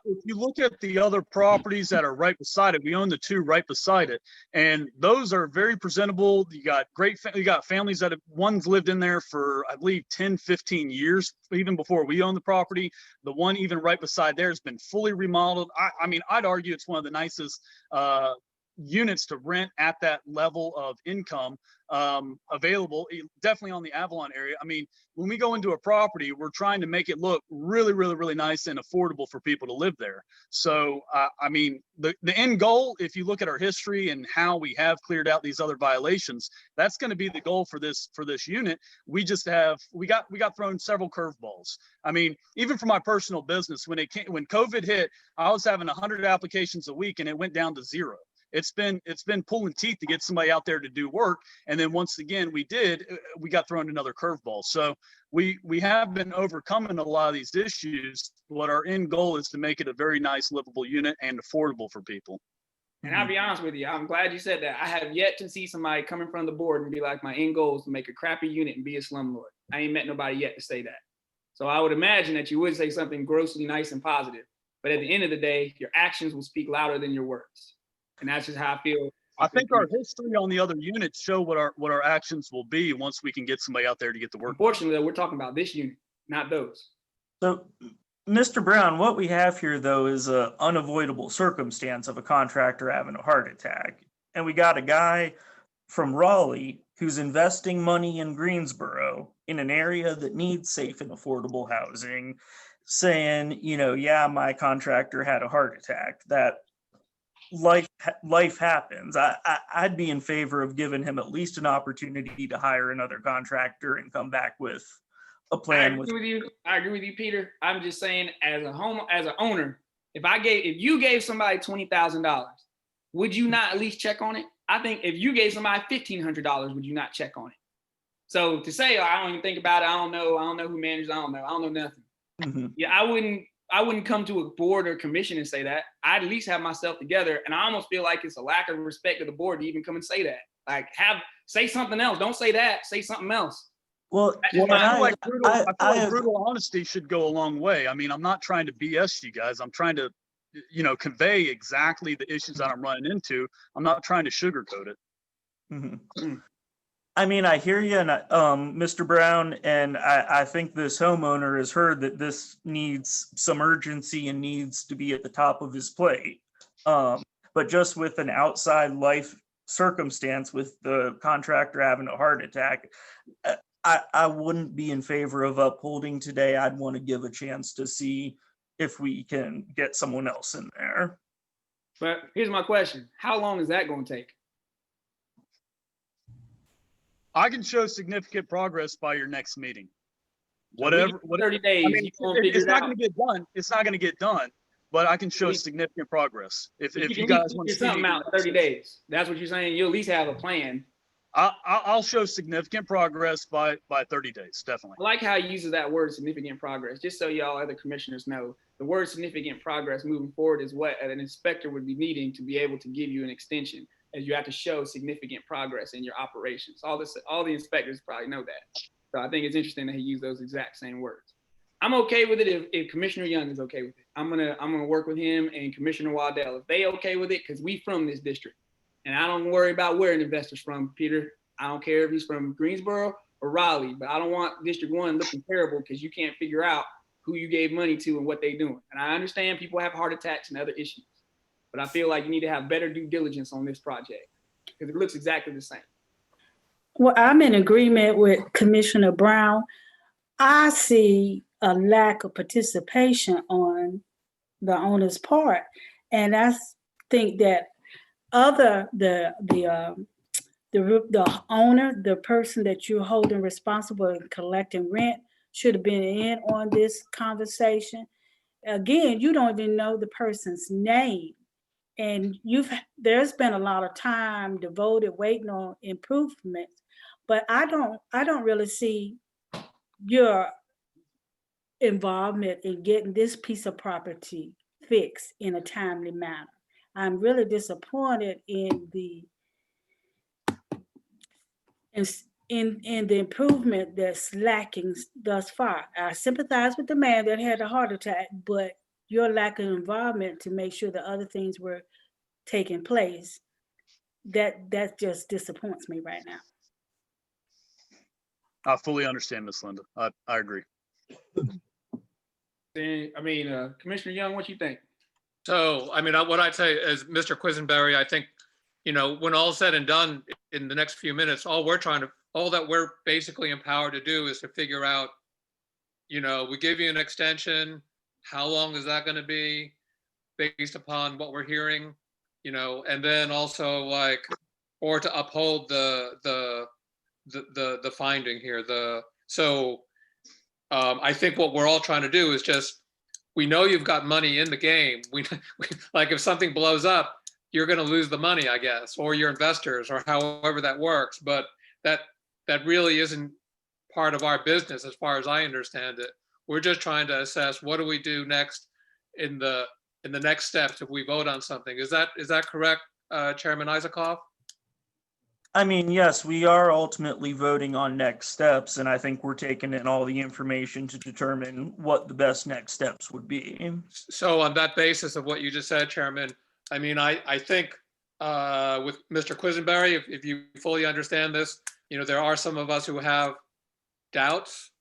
the other properties that are right beside it, we own the two right beside it, and those are very presentable. You got families that one's lived in there for, I believe, 10, 15 years, even before we owned the property. The one even right beside there has been fully remodeled. I mean, I'd argue it's one of the nicest units to rent at that level of income available, definitely on the Avalon area. I mean, when we go into a property, we're trying to make it look really, really, really nice and affordable for people to live there. So, I mean, the end goal, if you look at our history and how we have cleared out these other violations, that's going to be the goal for this unit. We got thrown several curveballs. I mean, even for my personal business, when COVID hit, I was having 100 applications a week and it went down to 0. It's been pulling teeth to get somebody out there to do work. And then once again, we got thrown another curveball. So we have been overcoming a lot of these issues. What our end goal is to make it a very nice livable unit and affordable for people. And I'll be honest with you, I'm glad you said that. I have yet to see somebody come in front of the board and be like, my end goal is to make a crappy unit and be a slumlord. I ain't met nobody yet to say that. So I would imagine that you would say something grossly nice and positive. But at the end of the day, your actions will speak louder than your words. And that's just how I feel. I think our history on the other units show what our actions will be once we can get somebody out there to get the work. Unfortunately, we're talking about this unit, not those. So, Mr. Brown, what we have here, though, is an unavoidable circumstance of a contractor having a heart attack. And we got a guy from Raleigh who's investing money in Greensboro in an area that needs safe and affordable housing, saying, you know, yeah, my contractor had a heart attack. That life happens. I'd be in favor of giving him at least an opportunity to hire another contractor and come back with a plan. I agree with you, Peter. I'm just saying, as an owner, if you gave somebody $20,000, would you not at least check on it? I think if you gave somebody $1,500, would you not check on it? So to say, oh, I don't even think about it, I don't know who manages, I don't know nothing. Mm-hmm. Yeah, I wouldn't come to a board or commission and say that. I'd at least have myself together. And I almost feel like it's a lack of respect to the board to even come and say that. Like, say something else. Don't say that. Say something else. Well, I feel like brutal honesty should go a long way. I mean, I'm not trying to BS you guys. I'm trying to, convey exactly the issues that I'm running into. I'm not trying to sugarcoat it. Mm-hmm. I mean, I hear you, and Mr. Brown, and I think this homeowner has heard that this needs some urgency and needs to be at the top of his plate. But just with an outside life circumstance, with the contractor having a heart attack, I wouldn't be in favor of upholding today. I'd want to give a chance to see if we can get someone else in there. But here's my question. How long is that going to take? I can show significant progress by your next meeting. Whatever 30 days. I mean, it's not going to get done. It's not going to get done, but I can show significant progress. If you guys want to see something out in 30 days, that's what you're saying. You at least have a plan. I'll show significant progress by 30 days, definitely. I like how he uses that word significant progress. Just so y'all other commissioners know, the word significant progress moving forward is what an inspector would be needing to be able to give you an extension, as you have to show significant progress in your operations. All the inspectors probably know that. So I think it's interesting that he used those exact same words. I'm okay with it if Commissioner Young is okay with it. I'm gonna work with him and Commissioner Waddell if they okay with it, because we from this district. And I don't worry about where an investor's from, Peter. I don't care if he's from Greensboro or Raleigh, but I don't want District 1 looking terrible because you can't figure out who you gave money to and what they're doing. And I understand people have heart attacks and other issues, but I feel like you need to have better due diligence on this project because it looks exactly the same. Well, I'm in agreement with Commissioner Brown. I see a lack of participation on the owner's part. And I think that the owner, the person that you're holding responsible and collecting rent should have been in on this conversation. Again, you don't even know the person's name. And there's been a lot of time devoted waiting on improvements, but I don't really see your involvement in getting this piece of property fixed in a timely manner. I'm really disappointed in the improvement that's lacking thus far. I sympathize with the man that had a heart attack, but your lack of involvement to make sure that other things were taking place, that just disappoints me right now. I fully understand, Miss Linda. I agree. Commissioner Young, what you think? So, what I'd say is, Mr. Quisenberry, I think, when all's said and done in the next few minutes, all that we're basically empowered to do is to figure out, we give you an extension, how long is that going to be based upon what we're hearing, and then also or to uphold the finding here. I think what we're all trying to do is just, we know you've got money in the game. We like, if something blows up, you're going to lose the money, I guess, or your investors, or however that works. But that really isn't part of our business, as far as I understand it. We're just trying to assess, what do we do next in the next steps if we vote on something. Is that correct, Chairman Isaacoff? I mean, yes, we are ultimately voting on next steps, and I think we're taking in all the information to determine what the best next steps would be. So on that basis of what you just said, Chairman, I mean, I think with Mr. Quisenberry, if you fully understand this, you know, there are some of us who have doubts,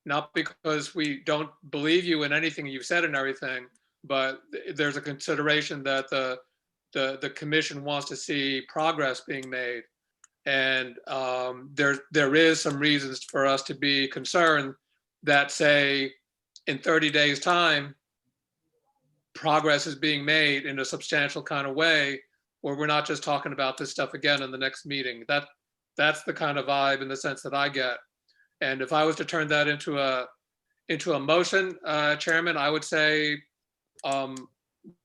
not because we don't believe you in anything you've said and everything, but there's a consideration that the commission wants to see progress being made. And there is some reasons for us to be concerned that, say, in 30 days' time, progress is being made in a substantial kind of way, where we're not just talking about this stuff again in the next meeting. That's the kind of vibe in the sense that I get. And if I was to turn that into a motion, Chairman, I would say,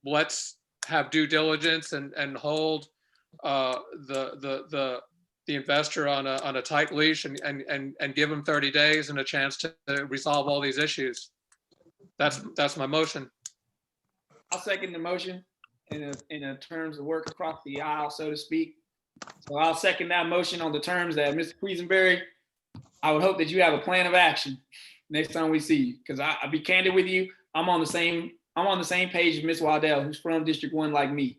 let's have due diligence and hold the investor on a tight leash and give him 30 days and a chance to resolve all these issues. That's my motion. I'll second the motion in a terms of work across the aisle, so to speak. So I'll second that motion on the terms that Mr. Quisenberry, I would hope that you have a plan of action next time we see you. Because I'll be candid with you, I'm on the same page as Ms. Waddell, who's from District 1 like me.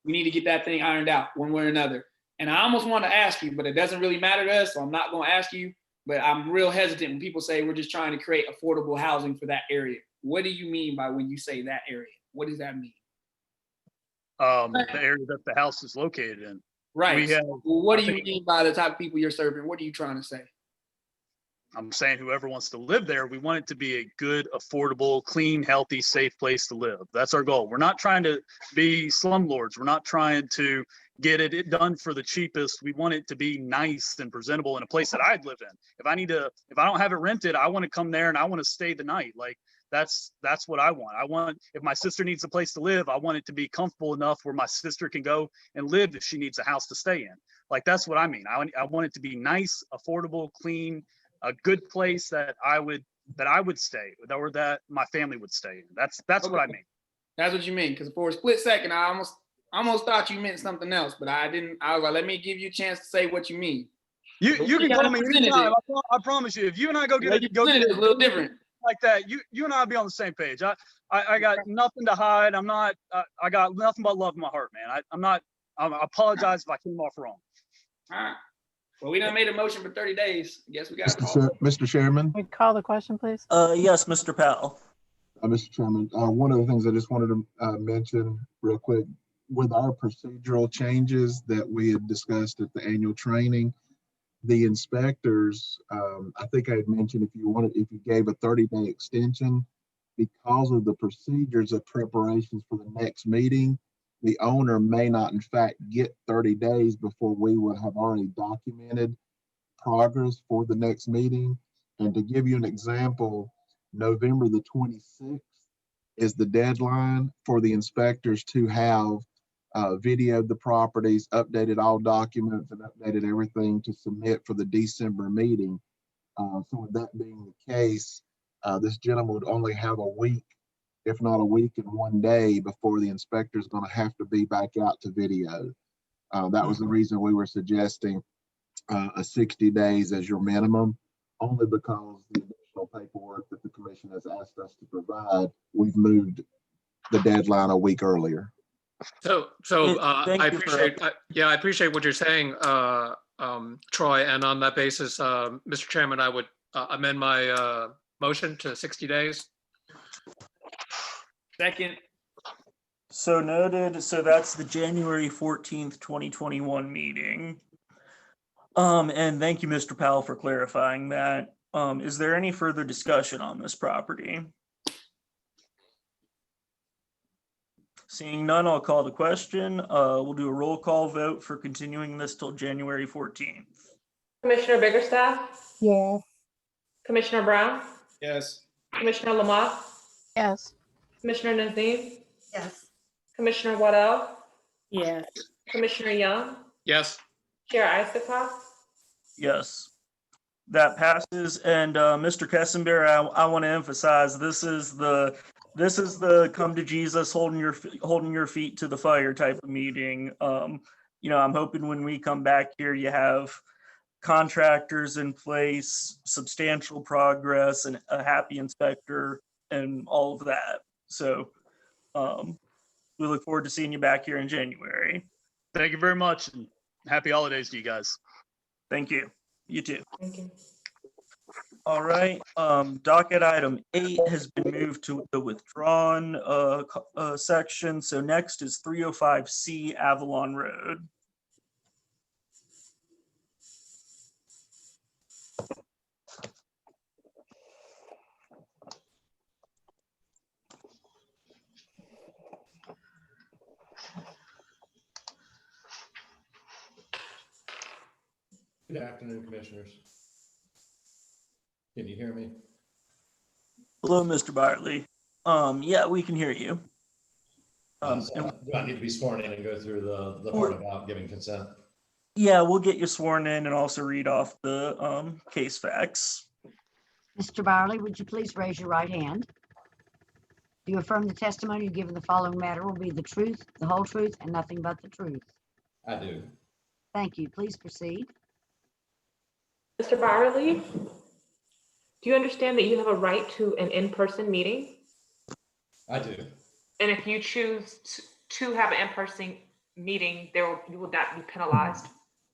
We need to get that thing ironed out one way or another. And I almost want to ask you, but it doesn't really matter to us, so I'm not going to ask you. But I'm real hesitant when people say we're just trying to create affordable housing for that area. What do you mean by when you say that area? What does that mean? The area that the house is located in. Right. We have, well, what do you mean by the type of people you're serving? What are you trying to say? I'm saying whoever wants to live there, we want it to be a good, affordable, clean, healthy, safe place to live. That's our goal. We're not trying to be slumlords. We're not trying to get it done for the cheapest. We want it to be nice and presentable in a place that I'd live in. If I don't have it rented, I want to come there and I want to stay the night. Like that's what I want. If my sister needs a place to live, I want it to be comfortable enough where my sister can go and live if she needs a house to stay in. Like that's what I mean. I want it to be nice, affordable, clean, a good place that I would stay, or that my family would stay in. That's okay. What I mean. That's what you mean. Because for a split second, I almost thought you meant something else, but I didn't. I was like, let me give you a chance to say what you mean. You can call me anytime. I promise you. If you and I go get it a little different like that, you and I'll be on the same page. I got nothing to hide. I'm not. I got nothing but love in my heart, man. I apologize if I came off wrong. All right. Well, we done made a motion for 30 days. I guess we got to call. Mr. Chairman. We call the question, please. Yes, Mr. Powell. Mr. Chairman, one of the things I just wanted to mention real quick, with our procedural changes that we had discussed at the annual training, the inspectors, I think I had mentioned if you gave a 30-day extension, because of the procedures of preparations for the next meeting, the owner may not in fact get 30 days before we would have already documented progress for the next meeting. And to give you an example, November the 26th is the deadline for the inspectors to have videoed the properties, updated all documents, and updated everything to submit for the December meeting. So with that being the case, this gentleman would only have a week, if not a week and 1 day, before the inspector is going to have to be back out to video. That was the reason we were suggesting 60 days as your minimum, only because the additional paperwork that the commission has asked us to provide, we've moved the deadline a week earlier. So I appreciate what you're saying, Troy. And on that basis, Mr. Chairman, I would amend my motion to 60 days. Second. So noted. So that's the January 14th, 2021 meeting. And thank you, Mr. Powell, for clarifying that. Is there any further discussion on this property? Seeing none, I'll call the question. We'll do a roll call vote for continuing this till January 14th. Commissioner Biggerstaff? Yes. Commissioner Brown? Yes. Commissioner Lamont? Yes. Commissioner Nazim? Yes. Commissioner Waddell? Yes. Commissioner Young? Yes. Chair Isaacoff? Yes. That passes. And Mr. Kessenberg, I want to emphasize this is the This is the come to Jesus, holding your feet to the fire type of meeting. I'm hoping when we come back here, you have contractors in place, substantial progress, and a happy inspector, and all of that. So we look forward to seeing you back here in January. Thank you very much, and happy holidays to you guys. Thank you. You too. Thank you. All right, docket item 8 has been moved to the withdrawn section. So next is 305C Avalon Road. Good afternoon, Commissioners. Can you hear me? Hello, Mr. Bartley. Yeah, we can hear you. Do I need to be sworn in and go through the part about giving consent? Yeah, we'll get you sworn in and also read off the case facts. Mr. Byerly, would you please raise your right hand? Do you affirm the testimony you give in the following matter will be the truth, the whole truth, and nothing but the truth? I do. Thank you. Please proceed. Mr. Byerly, do you understand that you have a right to an in-person meeting? I do. And if you choose to have an in-person meeting, you will not be penalized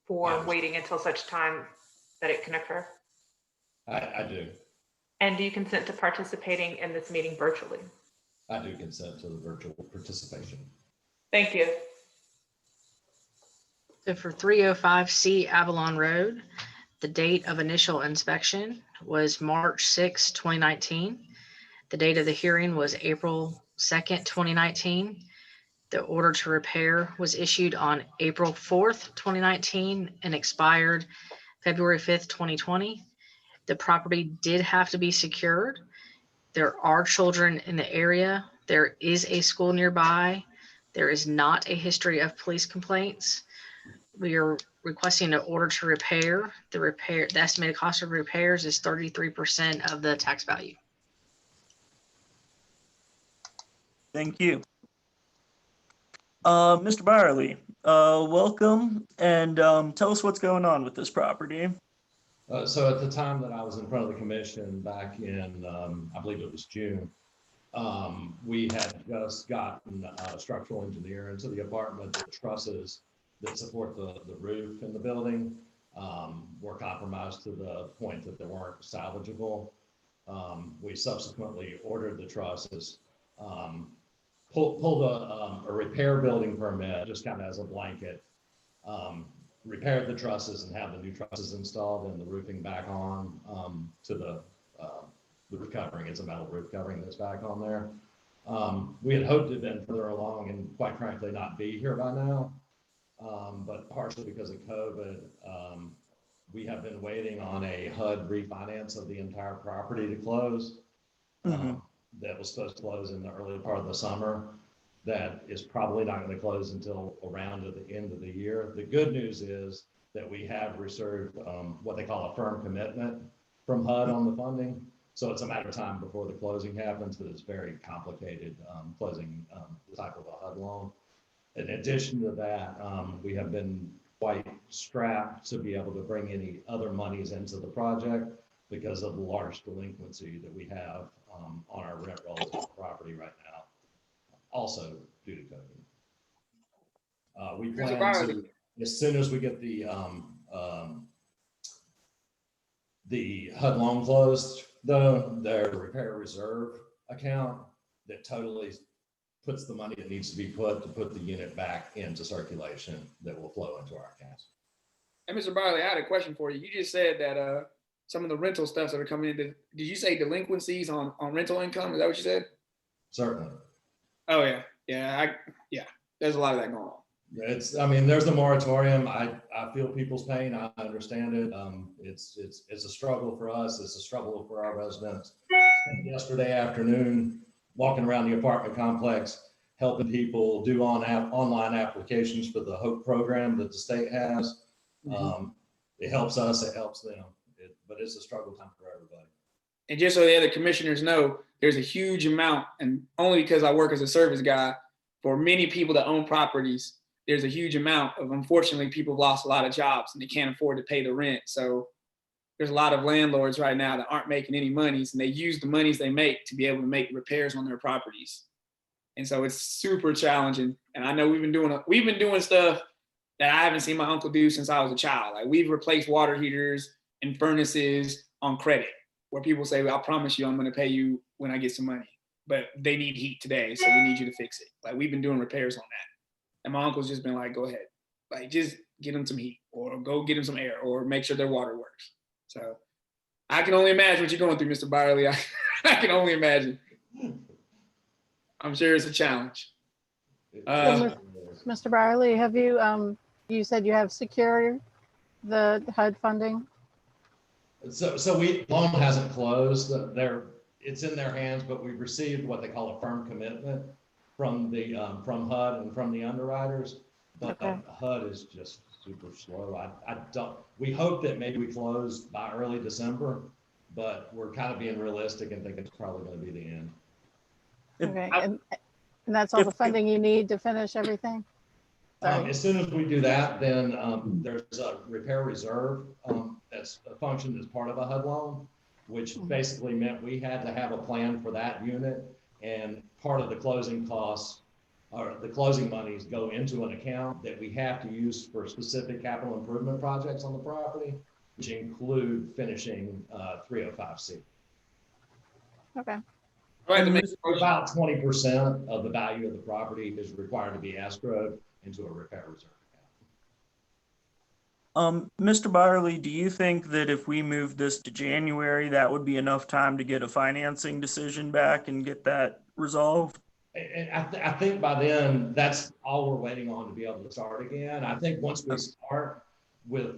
for waiting until such time that it can occur? I do. And do you consent to participating in this meeting virtually? I do consent to the virtual participation. Thank you. So for 305C Avalon Road, the date of initial inspection was March 6, 2019. The date of the hearing was April 2nd, 2019. The order to repair was issued on April 4th, 2019 and expired February 5th, 2020. The property did have to be secured. There are children in the area. There is a school nearby. There is not a history of police complaints. We are requesting an order to repair. The estimated cost of repairs is 33% of the tax value. Thank you. Mr. Byerly, welcome, and tell us what's going on with this property. So at the time that I was in front of the commission back in, I believe it was June, we had just gotten a structural engineer into the apartment. The trusses that support the roof in the building were compromised to the point that they weren't salvageable. We subsequently ordered the trusses, pulled a repair building permit just kind of as a blanket, repaired the trusses and have the new trusses installed and the roofing back on to the roof covering. It's a metal roof covering that's back on there. We had hoped to have been further along and quite frankly not be here by now, but partially because of COVID, we have been waiting on a HUD refinance of the entire property to close. That was supposed to close in the early part of the summer. That is probably not going to close until around at the end of the year. The good news is that we have received what they call a firm commitment from HUD on the funding. So it's a matter of time before the closing happens, but it's very complicated closing the type of a HUD loan. In addition to that, we have been quite strapped to be able to bring any other monies into the project because of the large delinquency that we have on our rent rolls on the property right now, also due to COVID. We plan to, as soon as we get the HUD loan closed, though, their repair reserve account that totally puts the money that needs to be put to put the unit back into circulation that will flow into our accounts. And Mr. Barley, I had a question for you. You just said that some of the rental stuff that are coming in, did you say delinquencies on rental income? Is that what you said? Certainly. Oh yeah. Yeah. There's a lot of that going on. I mean, there's the moratorium. I feel people's pain. I understand it. It's a struggle for us. It's a struggle for our residents. Yesterday afternoon, walking around the apartment complex, helping people do online applications for the HOPE program that the state has. It helps us, it helps them, but it's a struggle time for everybody. And just so the other commissioners know, there's a huge amount, and only because I work as a service guy, for many people that own properties, there's a huge amount of, unfortunately, people have lost a lot of jobs and they can't afford to pay the rent. So there's a lot of landlords right now that aren't making any monies, and they use the monies they make to be able to make repairs on their properties. And so it's super challenging. And I know we've been doing stuff that I haven't seen my uncle do since I was a child. Like, we've replaced water heaters and furnaces on credit, where people say, well, I promise you I'm going to pay you when I get some money, but they need heat today, so we need you to fix it. Like, we've been doing repairs on that. And my uncle's just been like, go ahead, like, just get them some heat, or go get them some air, or make sure their water works. So I can only imagine what you're going through, Mr. Byerly. I can only imagine. I'm sure it's a challenge. Mr. Byerly, have you, you said you have secured the HUD funding? So loan hasn't closed. It's in their hands, but we've received what they call a firm commitment from the from HUD and from the underwriters. But Okay. HUD is just super slow. We hope that maybe we close by early December, but we're kind of being realistic and think it's probably going to be the end. Okay, and that's all the funding you need to finish everything? Sorry. As soon as we do that, then there's a repair reserve that's functioned as part of a HUD loan, which basically meant we had to have a plan for that unit, and part of the closing costs or the closing monies go into an account that we have to use for specific capital improvement projects on the property, which include finishing 305C. Okay. About 20% of the value of the property is required to be escrowed into a repair reserve account. Mr. Byerly, do you think that if we move this to January, that would be enough time to get a financing decision back and get that resolved? And I think by then, that's all we're waiting on to be able to start again. I think once we start with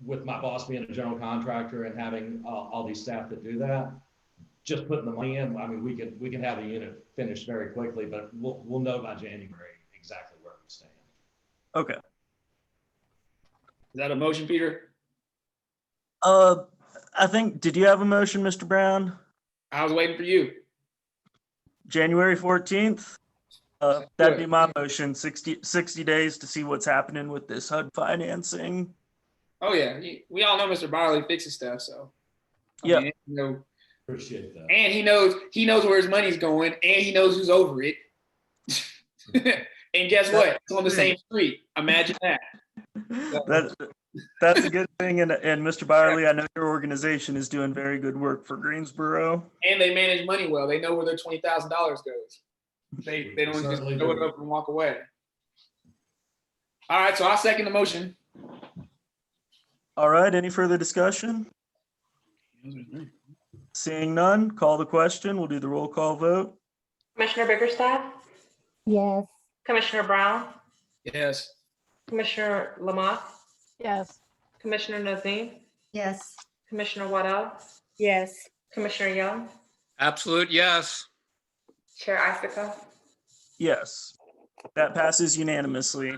my boss being a general contractor and having all these staff that do that, just putting the money in, I mean, we can have the unit finished very quickly, but we'll know by January exactly where we stand. Okay. Is that a motion, Peter? I think, did you have a motion, Mr. Brown? I was waiting for you. January 14th? That'd be my motion, 60 days to see what's happening with this HUD financing. Oh yeah, we all know Mr. Byerly fixes stuff, so. Yeah. Appreciate that. And he knows where his money's going, and he knows who's over it. And guess what? It's on the same street. Imagine that. That's a good thing. And Mr. Byerly, I know your organization is doing very good work for Greensboro. And they manage money well. They know where their $20,000 goes. They don't just throw it up and walk away. All right, so I'll second the motion. All right, any further discussion? Seeing none, call the question. We'll do the roll call vote. Commissioner Bickerstaff? Yes. Commissioner Brown? Yes. Commissioner Lamont? Yes. Commissioner Nazim? Yes. Commissioner Waddell? Yes. Commissioner Young? Absolute yes. Chair Icica? Yes, that passes unanimously.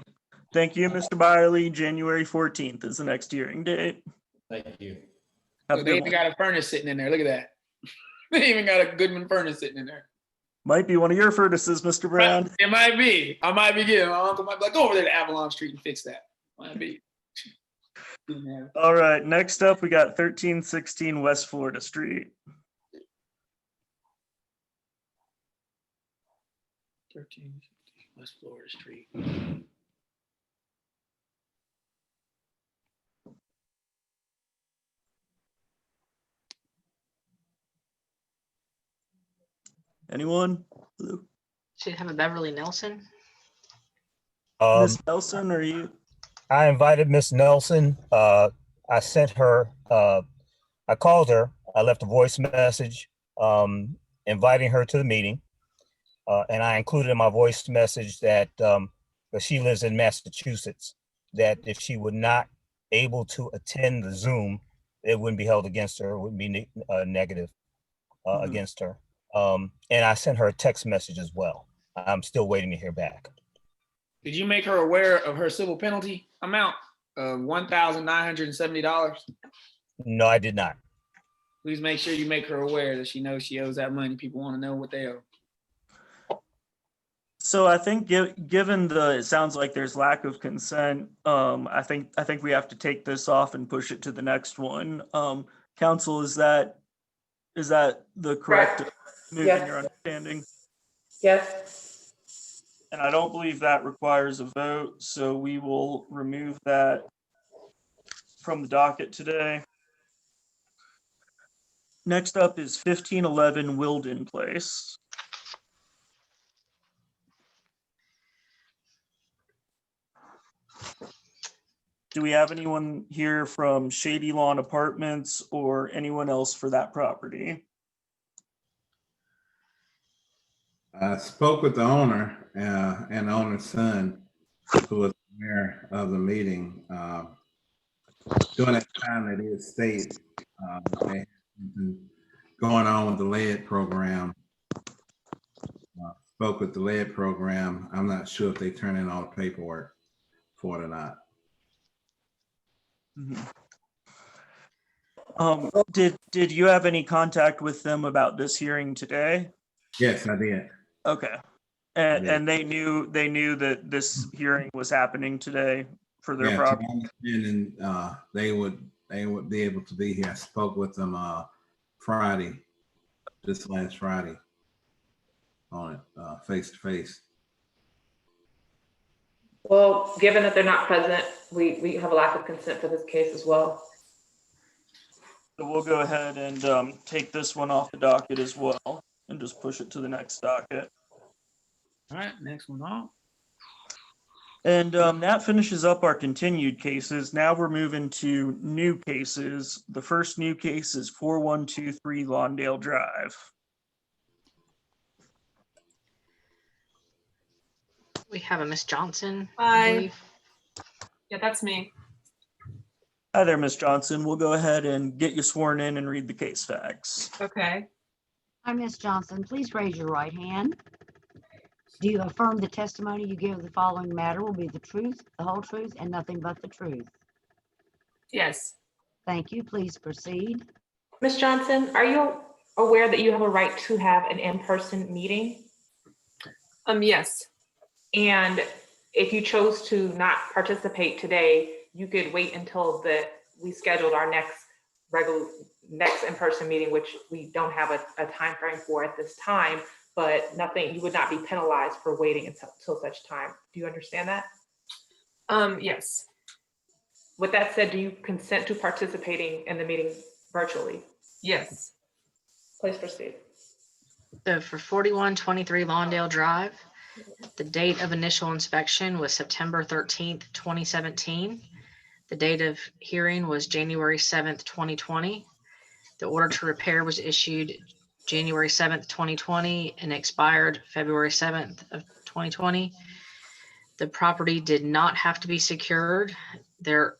Thank you, Mr. Byerly. January 14th is the next hearing date. Thank you. Have a They good even one. got a furnace sitting in there. Look at that. They even got a Goodman furnace sitting in there. Might be one of your furnaces, Mr. Brown. It might be. I might be getting my uncle might be like, go over there to Avalon Street and fix that. Might be. All right, next up, we got 1316 West Florida Street. 13 West Florida Street. Anyone? Hello? Should have a Beverly Nelson. Miss Nelson, are you? I invited Miss Nelson. I sent her, I called her, I left a voice message inviting her to the meeting. And I included in my voice message that she lives in Massachusetts, that if she would not able to attend the Zoom, it wouldn't be held against her, it wouldn't be negative against her. And I sent her a text message as well. I'm still waiting to hear back. Did you make her aware of her civil penalty amount of $1,970? No, I did not. please make sure you make her aware that she knows she owes that money. People want to know what they owe. So I think given it sounds like there's lack of consent, I think we have to take this off and push it to the next one. Council, is that the correct move in your understanding? Yes. And I don't believe that requires a vote, so we will remove that from the docket today. Next up is 1511 Wilden Place. Do we have anyone here from Shady Lawn Apartments or anyone else for that property? I spoke with the owner and the owner's son, who was the mayor of the meeting. During that time, they did state they had something going on with the lead program. Spoke with the lead program. I'm not sure if they turn in all the paperwork for it or not. Did you have any contact with them about this hearing today? Yes, I did. Okay. And they knew that this hearing was happening today for their property. And they would be able to be here. I spoke with them Friday, this last Friday, on it face to face. Well, given that they're not present, we have a lack of consent for this case as well. So we'll go ahead and take this one off the docket as well and just push it to the next docket. All right, next one off. And that finishes up our continued cases. Now we're moving to new cases. The first new case is 4123 Lawndale Drive. We have a Miss Johnson. I Hi. believe. Yeah, that's me. Hi there, Miss Johnson. We'll go ahead and get you sworn in and read the case facts. Okay. Hi, Ms. Johnson. Please raise your right hand. Do you affirm the testimony you give the following matter will be the truth, the whole truth, and nothing but the truth? Yes. Thank you. Please proceed. Ms. Johnson, are you aware that you have a right to have an in-person meeting? Yes. And if you chose to not participate today, you could wait until we scheduled our next in-person meeting, which we don't have a time frame for at this time, but you would not be penalized for waiting until such time. Do you understand that? Yes. With that said, do you consent to participating in the meeting virtually? Yes. Please proceed. So for 4123 Lawndale Drive, the date of initial inspection was September 13th, 2017. The date of hearing was January 7th, 2020. The order to repair was issued January 7th, 2020 and expired February 7th of 2020. The property did not have to be secured. There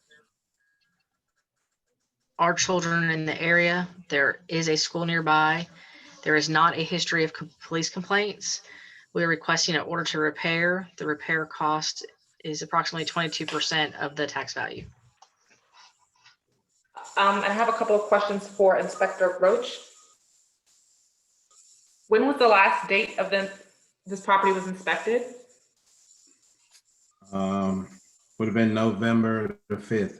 are children in the area. There is a school nearby. There is not a history of police complaints. We are requesting an order to repair. The repair cost is approximately 22% of the tax value. And I have a couple of questions for Inspector Roach. When was the last date of this property was inspected? Would have been November the 5th.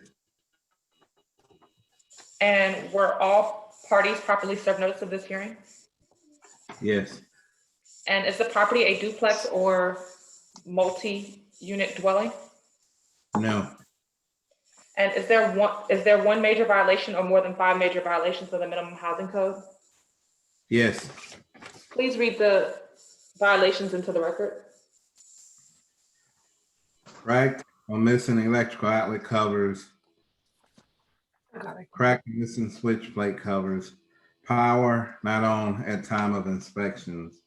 And were all parties properly served notice of this hearing? Yes. And is the property a duplex or multi-unit dwelling? No. And is there one major violation or more than 5 major violations of the minimum housing code? Yes. Please read the violations into the record. Cracked or missing electrical outlet covers. Cracked and missing switch plate covers. Power not on at time of inspections.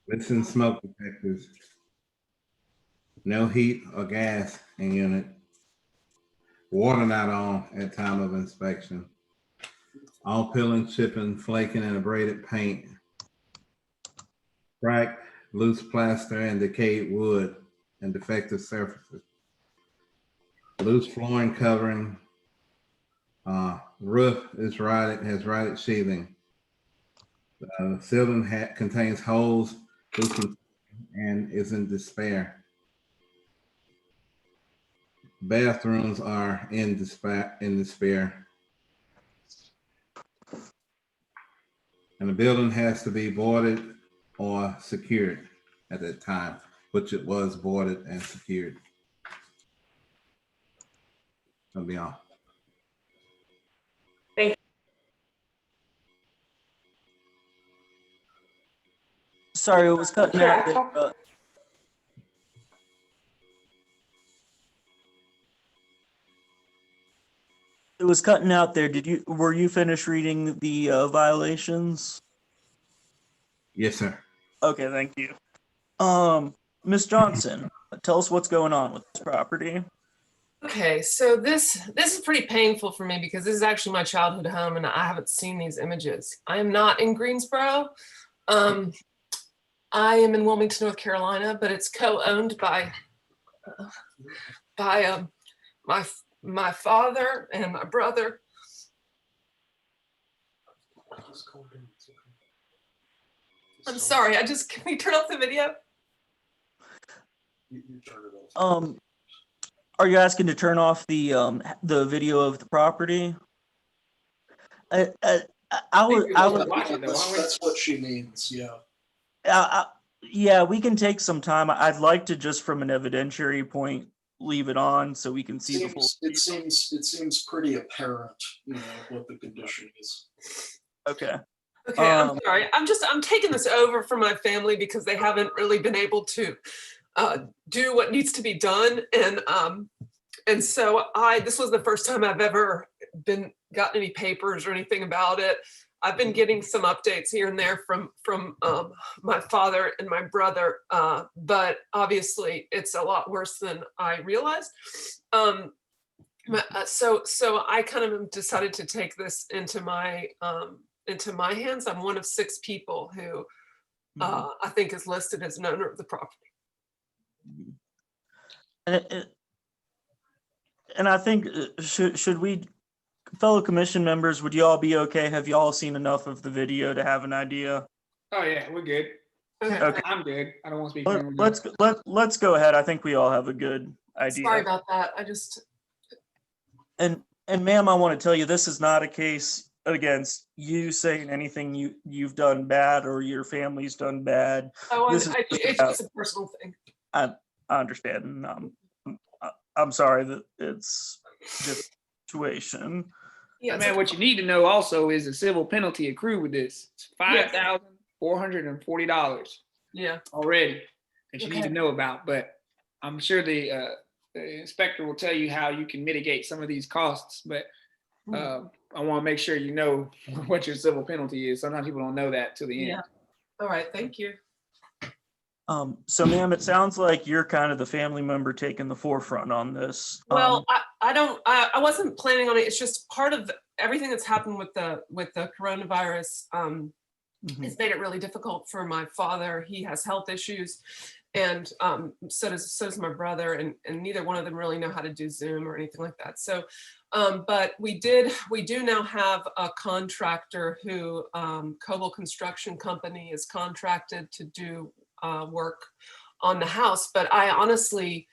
Missing smoke detectors. No heat or gas in unit. Water not on at time of inspection. All peeling, chipping, flaking, and abraded paint. Cracked, loose plaster, and decayed wood and defective surfaces. Loose flooring covering. Roof is rotted, has rotted sheathing. Ceiling contains holes, and is in despair. Bathrooms are in despair. And the building has to be boarded or secured at that time, which it was boarded and secured. That'll be all. Thank you. Sorry, it was cutting out there. It was cutting out there. Were you finished reading the violations? Yes, sir. Okay, thank you. Ms. Johnson, tell us what's going on with this property. Okay, so this is pretty painful for me because this is actually my childhood home and I haven't seen these images. I am not in Greensboro. I am in Wilmington, North Carolina, but it's co-owned by my father and my brother. I'm sorry, can we turn off the video? Are you asking to turn off the video of the property? That's what she means. Yeah. Yeah, we can take some time. I'd like to just from an evidentiary point leave it on so we can see the full. It seems pretty apparent, what the condition is. Okay. Okay, I'm sorry. I'm taking this over for my family because they haven't really been able to do what needs to be done, and so this was the first time I've ever gotten any papers or anything about it. I've been getting some updates here and there from my father and my brother, but obviously it's a lot worse than I realized. So I kind of decided to take this into my hands. I'm one of 6 people who I think is listed as an owner of the property. And I think should we, fellow commission members, would you all be okay? Have you all seen enough of the video to have an idea? Oh yeah, we're good. Okay. I'm good. I don't want to speak. Let's go ahead. I think we all have a good idea. Sorry about that. And ma'am, I want to tell you, this is not a case against you saying anything you've done bad or your family's done bad. Oh, it's just a personal thing. I understand. And, I'm sorry that it's this situation. Yeah, man, what you need to know also is the civil penalty accrued with this. It's $5,440. Yeah. Already that you need to know about. But I'm sure the inspector will tell you how you can mitigate some of these costs. But I want to make sure you know what your civil penalty is. Sometimes people don't know that till the end. Yeah. All right. Thank you. So ma'am, it sounds like you're kind of the family member taking the forefront on this. Well, I wasn't planning on it. It's just part of everything that's happened with the coronavirus. It's made it really difficult for my father. He has health issues, and so does my brother, and neither one of them really know how to do Zoom or anything like that. So, but we do now have a contractor who Coble Construction Company is contracted to do work on the house, but I honestly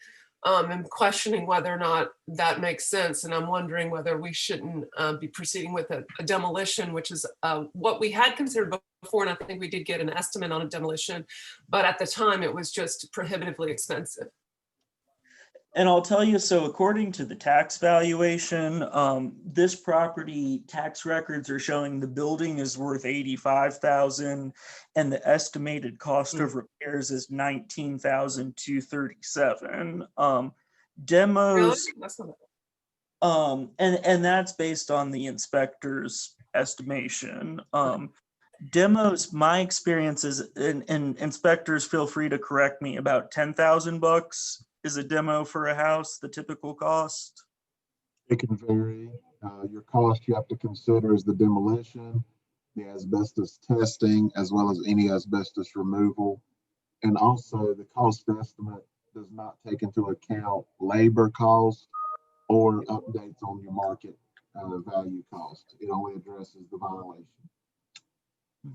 am questioning whether or not that makes sense, and I'm wondering whether we shouldn't be proceeding with a demolition, which is what we had considered before, and I think we did get an estimate on a demolition, but at the time it was just prohibitively expensive. And I'll tell you, so according to the tax valuation, this property tax records are showing the building is worth $85,000 and the estimated cost of repairs is $19,237. Demos, and that's based on the inspector's estimation. Demos, my experience is, and inspectors feel free to correct me, about $10,000 is a demo for a house, the typical cost? It can vary. Your cost you have to consider is the demolition, the asbestos testing, as well as any asbestos removal. And also the cost estimate does not take into account labor cost or updates on your market. value cost. It only addresses the violation. I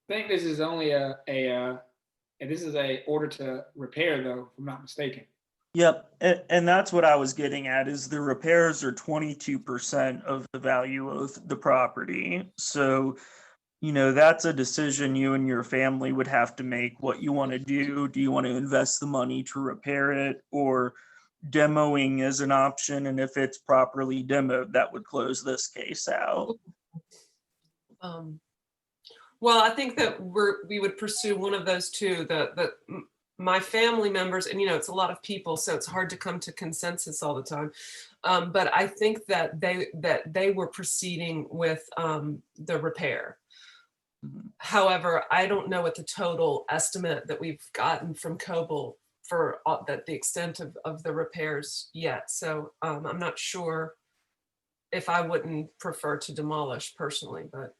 think this is only this is a order to repair though, if I'm not mistaken. Yep, and that's what I was getting at, is the repairs are 22% of the value of the property. So, you know, that's a decision you and your family would have to make, what you want to do. Do you want to invest the money to repair it, or demoing is an option? And if it's properly demoed, that would close this case out. Well, I think that we would pursue one of those two. My family members, and you know, it's a lot of people, so it's hard to come to consensus all the time. But I think that they were proceeding with the repair. However, I don't know what the total estimate that we've gotten from Coble for the extent of the repairs yet. So I'm not sure if I wouldn't prefer to demolish personally, but.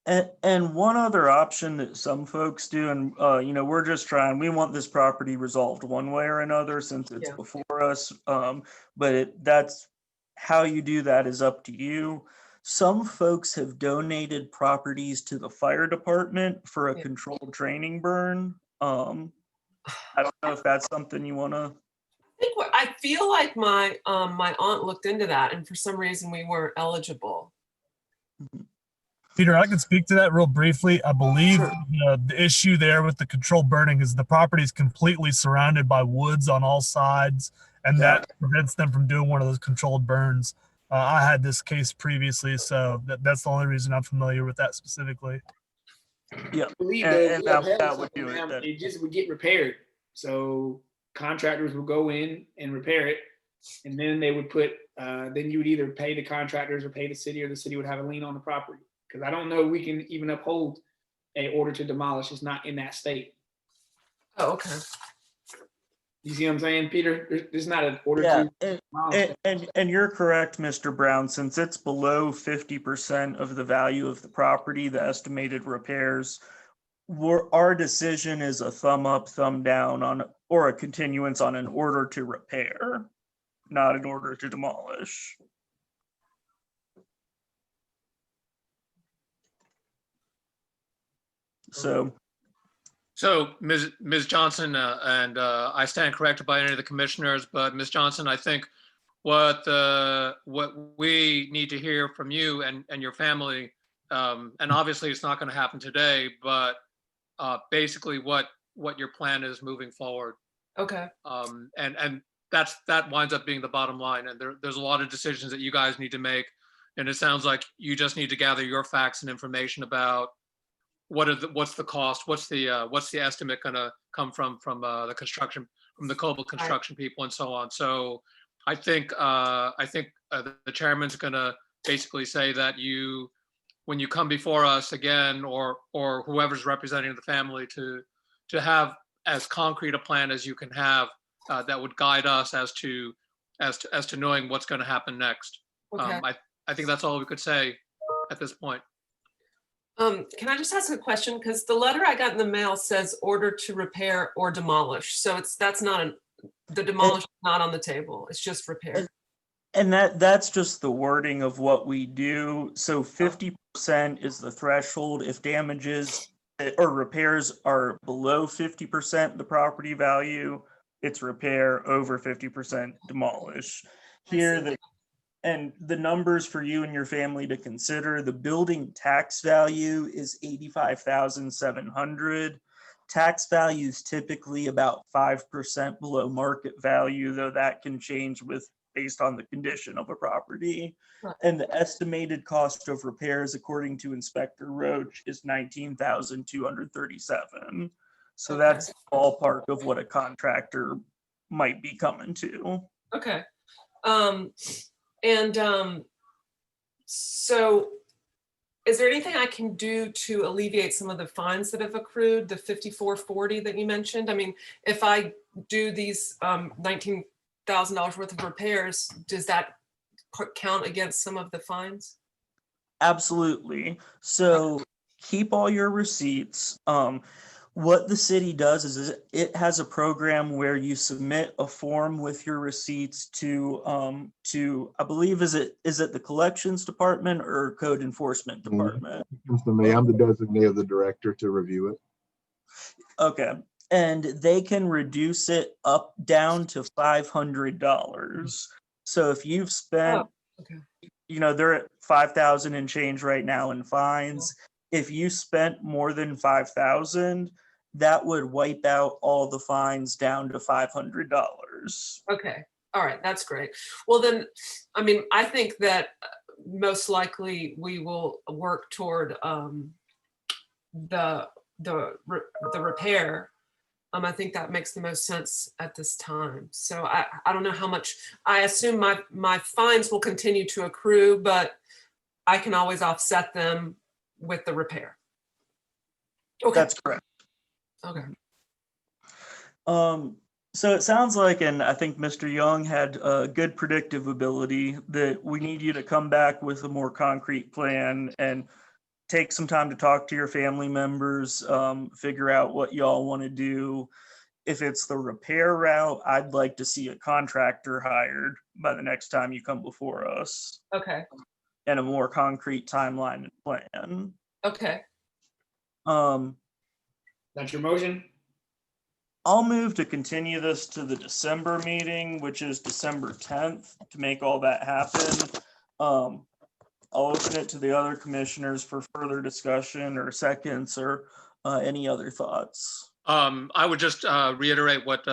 And one other option that some folks do, and you know, we want this property resolved one way or another since it's before us. But that's how you do that is up to you. Some folks have donated properties to the fire department for a controlled training burn. I don't know if that's something you want to. I feel like my aunt looked into that, and for some reason we weren't eligible. Peter, I can speak to that real briefly. I believe the issue there with the controlled burning is the property is completely surrounded by woods on all sides, and that prevents them from doing one of those controlled burns. I had this case previously, so that's the only reason I'm familiar with that specifically. Yeah, I believe that would do it. It just would get repaired. So contractors would go in and repair it, and then they would put. Then you would either pay the contractors or pay the city, or the city would have a lien on the property. Because I don't know we can even uphold a order to demolish. It's not in that state. Oh, okay. You see what I'm saying, Peter? There's not an order to demolish. And you're correct, Mr. Brown, since it's below 50% of the value of the property, the estimated repairs, our decision is a thumb up, thumb down or a continuance on an order to repair, not an order to demolish. So Ms. Johnson, and I stand corrected by any of the commissioners, but Ms. Johnson, I think what we need to hear from you and your family, and obviously it's not going to happen today, but basically what your plan is moving forward. Okay. And that winds up being the bottom line. And there's a lot of decisions that you guys need to make. And it sounds like you just need to gather your facts and information about what's the cost, what's the estimate going to come from the construction, from the Coble construction people and so on. So I think the chairman's going to basically say that when you come before us again, or whoever's representing the family, to have as concrete a plan as you can have that would guide us as to knowing what's going to happen next. Okay. I think that's all we could say at this point. Can I just ask a question? Because the letter I got in the mail says order to repair or demolish. So the demolish is not on the table. It's just repair. And that's just the wording of what we do. So 50% is the threshold. If damages or repairs are below 50% the property value, it's repair. Over 50% demolish. Here, and the numbers for you and your family to consider: the building tax value is $85,700. Tax value is typically about 5% below market value, though that can change based on the condition of a property. Right. And the estimated cost of repairs, according to Inspector Roach, is $19,237. So that's the ballpark of what a contractor might be coming to. Okay. So is there anything I can do to alleviate some of the fines that have accrued, the $54.40 that you mentioned? I mean, if I do these $19,000 worth of repairs, does that count against some of the fines? Absolutely. So keep all your receipts. What the city does is it has a program where you submit a form with your receipts to I believe is it the collections department or code enforcement department? It comes to me. I'm the designee of the director to review it. Okay. And they can reduce it down to $500. So if you've spent, they're at 5,000 and change right now in fines. If you spent more than 5,000, that would wipe out all the fines down to $500. Okay, all right, that's great. Well then, I mean, I think that most likely we will work toward the repair. I think that makes the most sense at this time. So I don't know how much, I assume my fines will continue to accrue, but I can always offset them with the repair. Okay. That's correct. Okay. So it sounds like, and I think Mr. Young had a good predictive ability, that we need you to come back with a more concrete plan and take some time to talk to your family members, figure out what y'all want to do. If it's the repair route, I'd like to see a contractor hired by the next time you come before us. Okay. And a more concrete timeline and plan. Okay. That's your motion? I'll move to continue this to the December meeting, which is December 10th, to make all that happen. I'll open it to the other commissioners for further discussion or seconds or any other thoughts. I would just reiterate what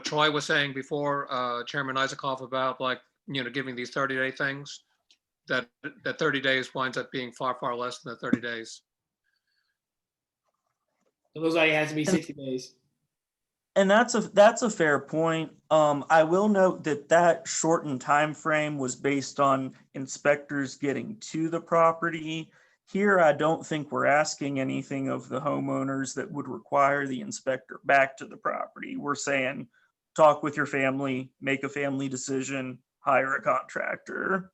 Troy was saying before, Chairman Isaacoff, about giving these 30-day things, that 30 days winds up being far, far less than the 30 days. So those like has to be 60 days. And that's a fair point. I will note that shortened time frame was based on inspectors getting to the property. Here, I don't think we're asking anything of the homeowners that would require the inspector back to the property. We're saying, talk with your family, make a family decision, hire a contractor.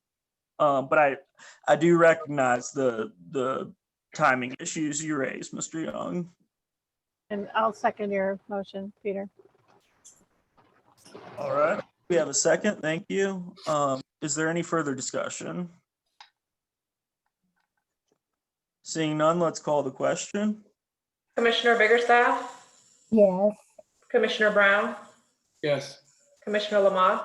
But I do recognize the timing issues you raised, Mr. Young. And I'll second your motion, Peter. All right, we have a second. Thank you. Is there any further discussion? Seeing none, let's call the question. Commissioner Biggerstaff? Yes. Commissioner Brown? Yes. Commissioner Lamont?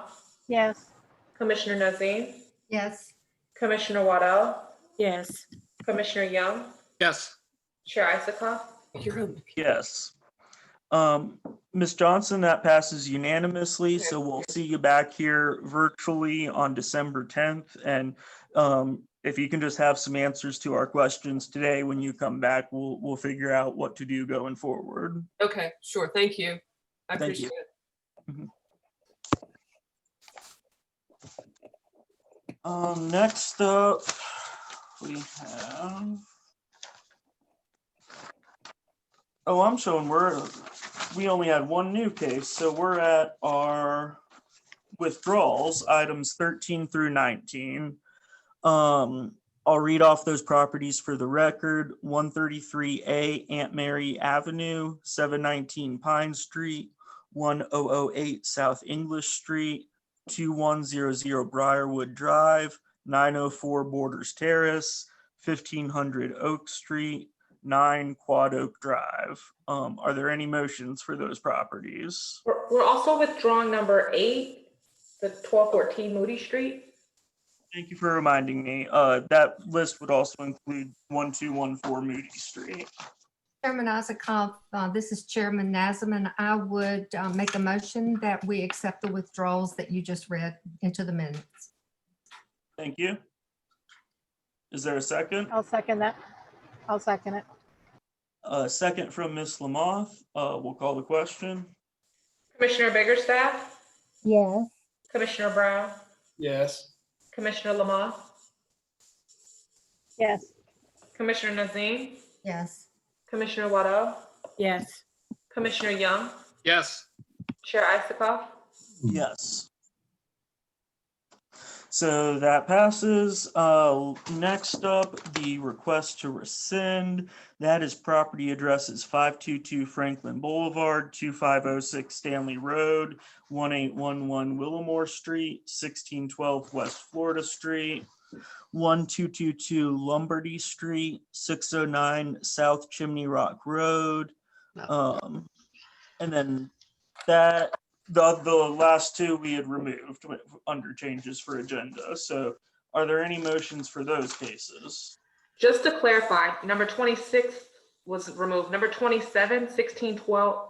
Yes. Commissioner Nazim? Yes. Commissioner Waddell? Yes. Commissioner Young? Yes. Chair Isaacoff? Yes. Ms. Johnson, that passes unanimously, so we'll see you back here virtually on December 10th. And if you can just have some answers to our questions today when you come back, we'll figure out what to do going forward. Okay, sure. Thank you. I Thank appreciate you. it. Next up, we have. Oh, I'm showing we only had one new case, so we're at our withdrawals, items 13 through 19. I'll read off those properties for the record. 133A Aunt Mary Avenue, 719 Pine Street, 1008 South English Street, 2100 Briarwood Drive, 904 Borders Terrace, 1500 Oak Street, 9 Quad Oak Drive. Are there any motions for those properties? We're also withdrawing number 8, the 1214 Moody Street. Thank you for reminding me. That list would also include 1214 Moody Street. Chairman Isaacoff, this is Chairman Nazem, and I would make a motion that we accept the withdrawals that you just read into the minutes. Thank you. Is there a second? I'll second that. I'll second it. Second from Ms. Lamoth. We'll call the question. Commissioner Biggerstaff? Yes. Commissioner Brown? Yes. Commissioner Lamont? Yes. Commissioner Nazim? Yes. Commissioner Waddell? Yes. Commissioner Young? Yes. Chair Isaacoff? Yes. So that passes. Next up, the request to rescind. That is property addresses 522 Franklin Boulevard, 2506 Stanley Road, 1811 Willamore Street, 1612 West Florida Street, 1222 Lombardy Street, 609 South Chimney Rock Road. And then that the last two we had removed under changes for agenda. So are there any motions for those cases? Just to clarify, number 26 was removed. Number 27, 1612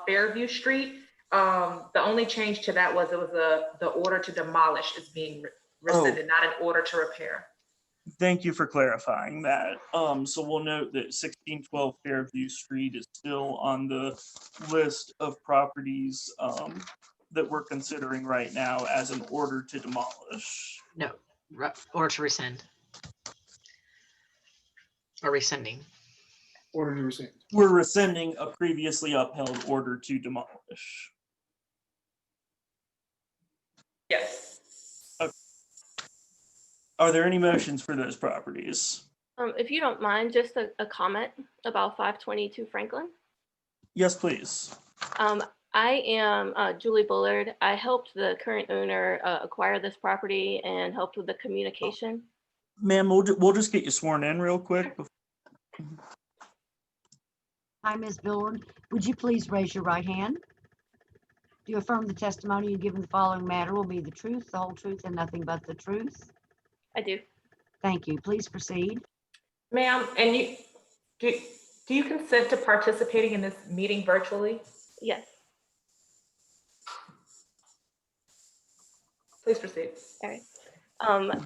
Fairview Street. The only change to that was the order to demolish is being rescinded, not an order to repair. Thank you for clarifying that. So we'll note that 1612 Fairview Street is still on the list of properties that we're considering right now as an order to demolish. No, or to rescind. Or rescinding. Order to rescind. We're rescinding a previously upheld order to demolish. Yes. Okay. Are there any motions for those properties? If you don't mind, just a comment about 522 Franklin. Yes, please. I am Julie Bullard. I helped the current owner acquire this property and helped with the communication. Ma'am, we'll just get you sworn in real quick. Hi, Ms. Billard. Would you please raise your right hand? Do you affirm the testimony you give in the following matter will be the truth, the whole truth, and nothing but the truth? I do. Thank you. Please proceed. Ma'am, and you do you consent to participating in this meeting virtually? Yes. Please proceed. All right.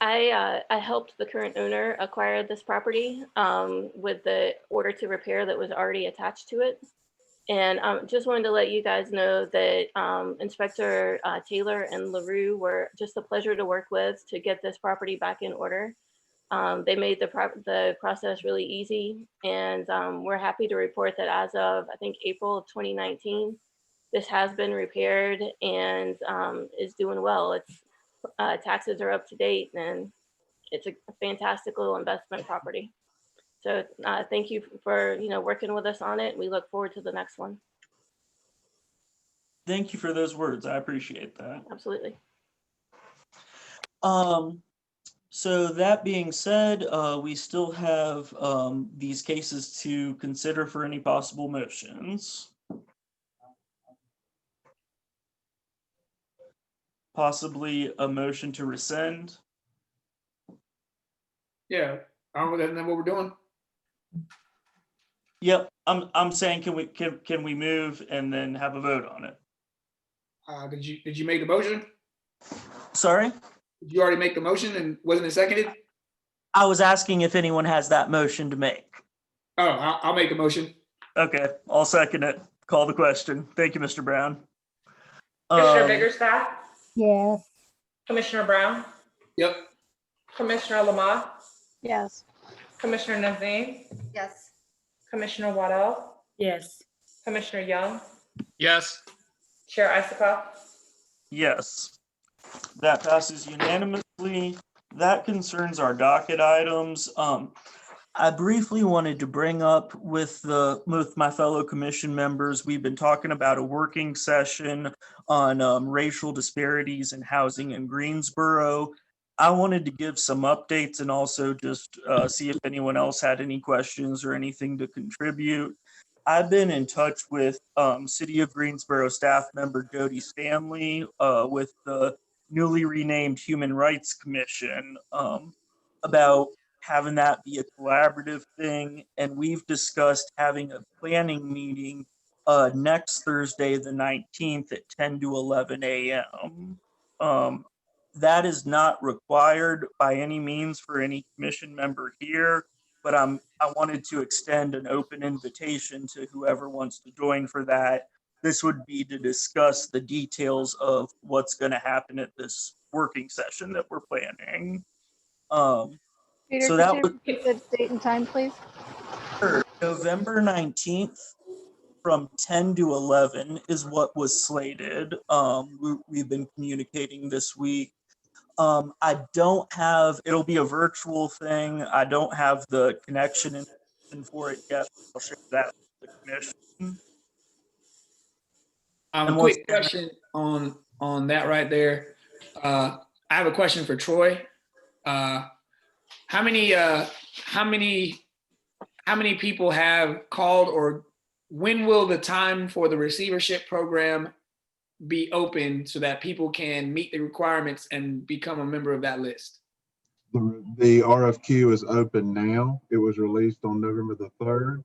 I helped the current owner acquire this property with the order to repair that was already attached to it. And just wanted to let you guys know that Inspector Taylor and LaRue were just a pleasure to work with to get this property back in order. They made the process really easy, and we're happy to report that as of, I think, April of 2019, this has been repaired and is doing well. It's taxes are up to date, and it's a fantastic little investment property. So thank you for working with us on it. We look forward to the next one. Thank you for those words. I appreciate that. Absolutely. So that being said, we still have these cases to consider for any possible motions. Possibly a motion to rescind. Yeah, isn't that what we're doing? Yep, I'm saying can we move and then have a vote on it? Did you make the motion? Sorry? Did you already make the motion and wasn't it seconded? I was asking if anyone has that motion to make. Oh, I'll make a motion. Okay, I'll second it. Call the question. Thank you, Mr. Brown. Commissioner Biggerstaff? Yes. Commissioner Brown? Yep. Commissioner Lamont? Yes. Commissioner Nazim? Yes. Commissioner Waddell? Yes. Commissioner Young? Yes. Chair Isikoff? Yes. That passes unanimously. That concerns our docket items. I briefly wanted to bring up with my fellow commission members, we've been talking about a working session on racial disparities in housing in Greensboro. I wanted to give some updates and also just see if anyone else had any questions or anything to contribute. I've been in touch with City of Greensboro staff member Jody Stanley with the newly renamed Human Rights Commission about having that be a collaborative thing. And we've discussed having a planning meeting next Thursday, the 19th at 10 to 11 a.m. That is not required by any means for any commission member here, but I wanted to extend an open invitation to whoever wants to join for that. This would be to discuss the details of what's going to happen at this working session that we're planning. Peter, So could that you was repeat the date and time, please? November 19th from 10 to 11 is what was slated. We've been communicating this week. I don't have, it'll be a virtual thing. I don't have the connection for it yet. I'll share that with the commission. And once Quick question on that right there. I have a question for Troy. How many people have called, or when will the time for the receivership program be open so that people can meet the requirements and become a member of that list? The RFQ is open now. It was released on November the 3rd,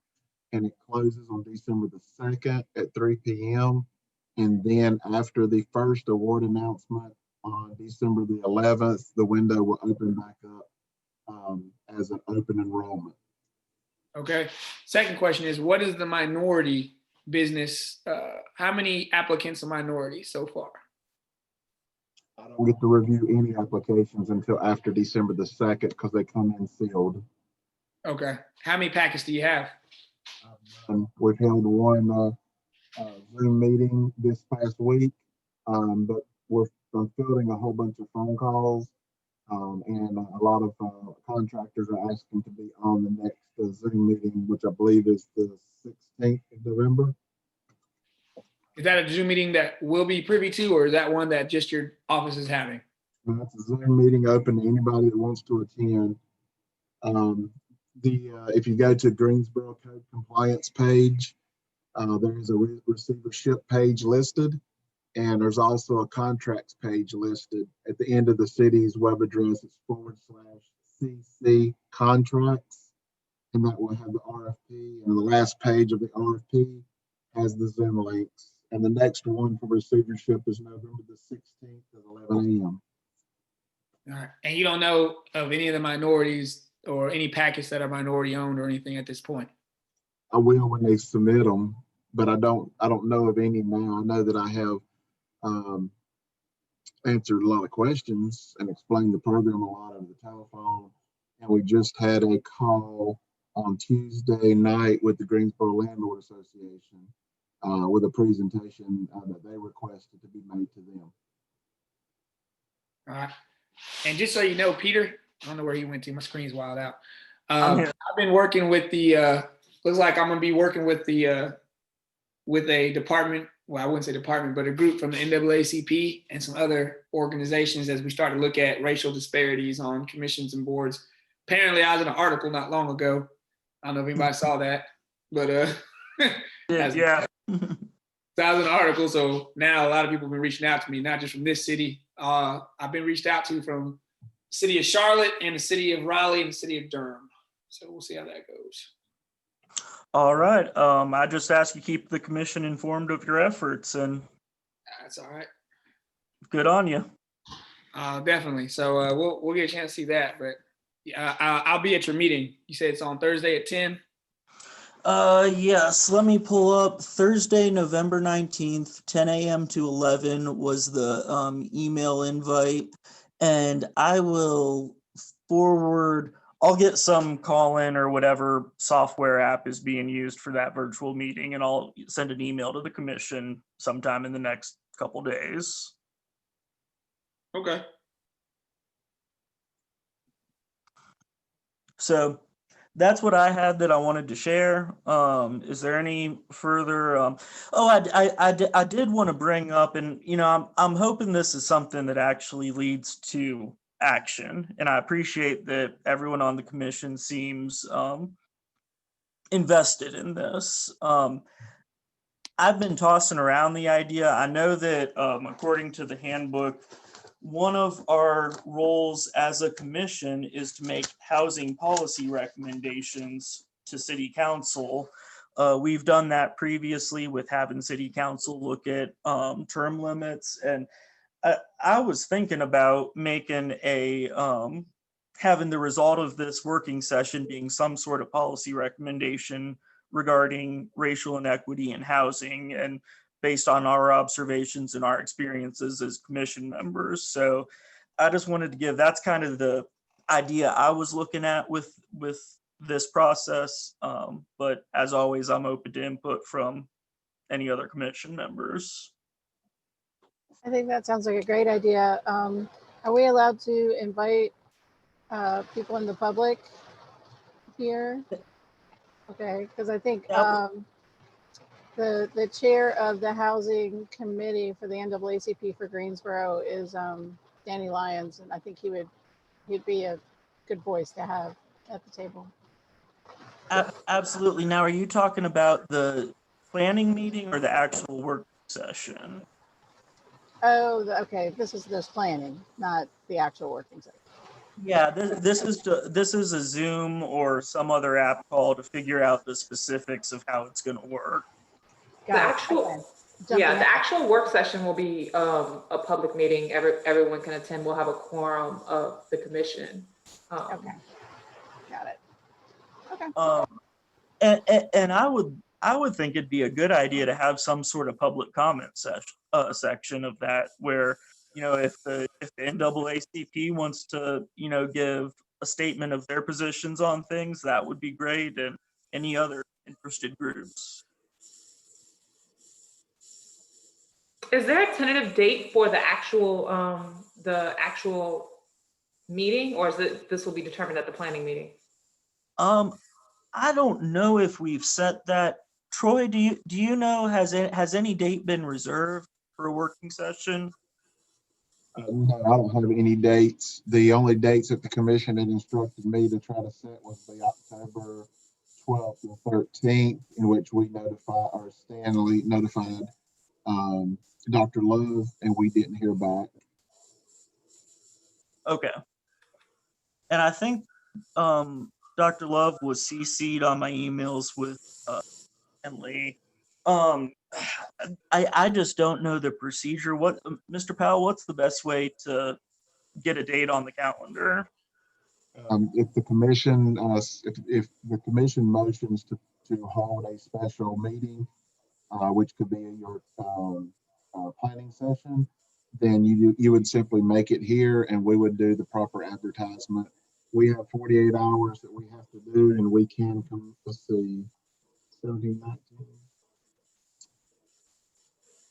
and it closes on December the 2nd at 3 p.m. And then after the first award announcement on December the 11th, the window will open back up as an open enrollment. Okay. Second question is, what is the minority business? How many applicants are minorities so far? I don't get to review any applications until after December the 2nd because they come in sealed. Okay. How many packets do you have? We've held one Zoom meeting this past week, but I'm fielding a whole bunch of phone calls, and a lot of contractors are asking to be on the next Zoom meeting, which I believe is the 16th of November. Is that a Zoom meeting that we'll be privy to, or is that one that just your office is having? That's a Zoom meeting open to anybody that wants to attend. If you go to Greensboro Code Compliance page, there is a receivership page listed, and there's also a contracts page listed at the end of the city's web address. It's /CC contracts, and that will have the RFP, and the last page of the RFP has the Zoom links. And the next one for receivership is November the 16th at 11 a.m. All right. And you don't know of any of the minorities or any packets that are minority owned or anything at this point? I will when they submit them, but I don't know of any now. I know that I have answered a lot of questions and explained the program a lot over the telephone. And we just had a call on Tuesday night with the Greensboro Landlord Association with a presentation that they requested to be made to them. All right. And just so you know, Peter, I don't know where he went to. My screen's wild out. I'm I've been working with the, looks like I'm going to be working with the, with a department, well, I wouldn't say department, but a group from the NAACP and some other organizations as we start to look at racial disparities on commissions and boards. Apparently, I was in an article not long ago. I don't know if anybody saw that, but yeah. So I was in an article, so now a lot of people have been reaching out to me, not just from this city. I've been reached out to from the city of Charlotte and the city of Raleigh and the city of Durham. So we'll see how that goes. All right. I just ask you keep the commission informed of your efforts, and that's all right. Good on you. Definitely. So we'll get a chance to see that, but I'll be at your meeting. You said it's on Thursday at 10. Yes, let me pull up Thursday, November 19th, 10 a.m. to 11 was the email invite, and I will forward, I'll get some call in or whatever software app is being used for that virtual meeting, and I'll send an email to the commission sometime in the next couple days. Okay. So that's what I had that I wanted to share. Is there any further? I did want to bring up, and I'm hoping this is something that actually leads to action. And I appreciate that everyone on the commission seems invested in this. I've been tossing around the idea. I know that according to the handbook, one of our roles as a commission is to make housing policy recommendations to city council. We've done that previously with having city council look at term limits. And I was thinking about making having the result of this working session being some sort of policy recommendation regarding racial inequity in housing, and based on our observations and our experiences as commission members. So I just wanted to give, that's kind of the idea I was looking at with this process. But as always, I'm open to input from any other commission members. I think that sounds like a great idea. Are we allowed to invite people in the public here? Okay, because I think the chair of the housing committee for the NAACP for Greensboro is Danny Lyons, and I think he'd be a good voice to have at the table. Absolutely. Now, are you talking about the planning meeting or the actual work session? Oh, okay. This planning, not the actual working session. Yeah, this is a Zoom or some other app call to figure out the specifics of how it's going to work. The actual work session will be a public meeting. Everyone can attend. We'll have a quorum of the commission. Okay, got it. Okay. And I would think it'd be a good idea to have some sort of public comment section of that, where, you know, if the NAACP wants to, you know, give a statement of their positions on things, that would be great, and any other interested groups. Is there a tentative date for the actual meeting, or is this will be determined at the planning meeting? I don't know if we've set that. Troy, do you know, has any date been reserved for a working session? No, I don't have any dates. The only dates that the commission had instructed me to try to set was the October 12th and 13th, in which we Stanley notified Dr. Love, and we didn't hear back. Okay. And I think Dr. Love was CC'd on my emails with Stanley. I just don't know the procedure. What, Mr. Powell, what's the best way to get a date on the calendar? If the commission, if the commission motions to hold a special meeting, which could be your planning session, then you would simply make it here, and we would do the proper advertisement. We have 48 hours that we have to do, and we can come. Let's see, 17, 19.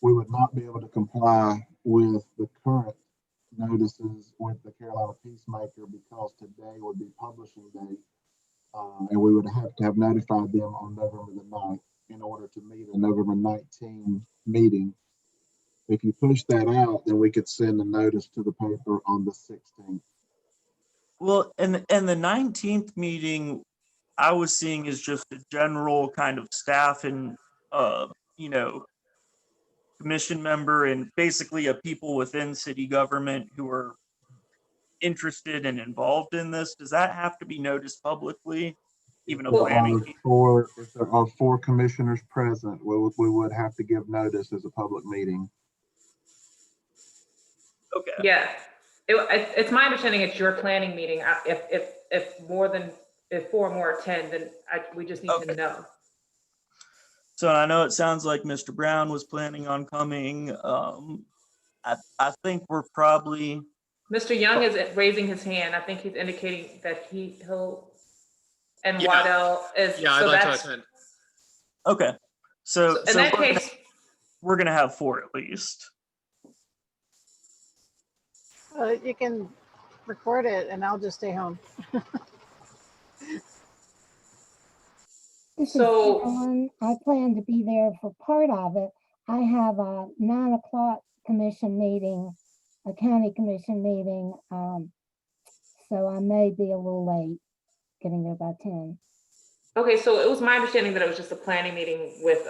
We would not be able to comply with the current notices with the Carolina Peacemaker because today would be publishing date, and we would have to have notified them on November the 9th in order to meet a November 19 meeting. If you push that out, then we could send a notice to the paper on the 16th. Well, and the 19th meeting I was seeing is just a general kind of staff and you know, commission member and basically a people within city government who are interested and involved in this. Does that have to be noticed publicly? Even a planning? If there are 4 commissioners present, we would have to give notice as a public meeting. Okay. Yeah, it's my understanding it's your planning meeting. If 4 more attend, then we just need to know. So I know it sounds like Mr. Brown was planning on coming. I think we're probably. Mr. Young is raising his hand. I think he's indicating that he'll. And Yeah. Waddell is. Yeah, I'd like to attend. Okay, so in that case, we're gonna have 4 at least. You can record it, and I'll just stay home. This is Carolyn. I plan to be there for part of it. I have a 9 o'clock commission meeting, a county commission meeting, so I may be a little late getting there by 10. Okay, so it was my understanding that it was just a planning meeting with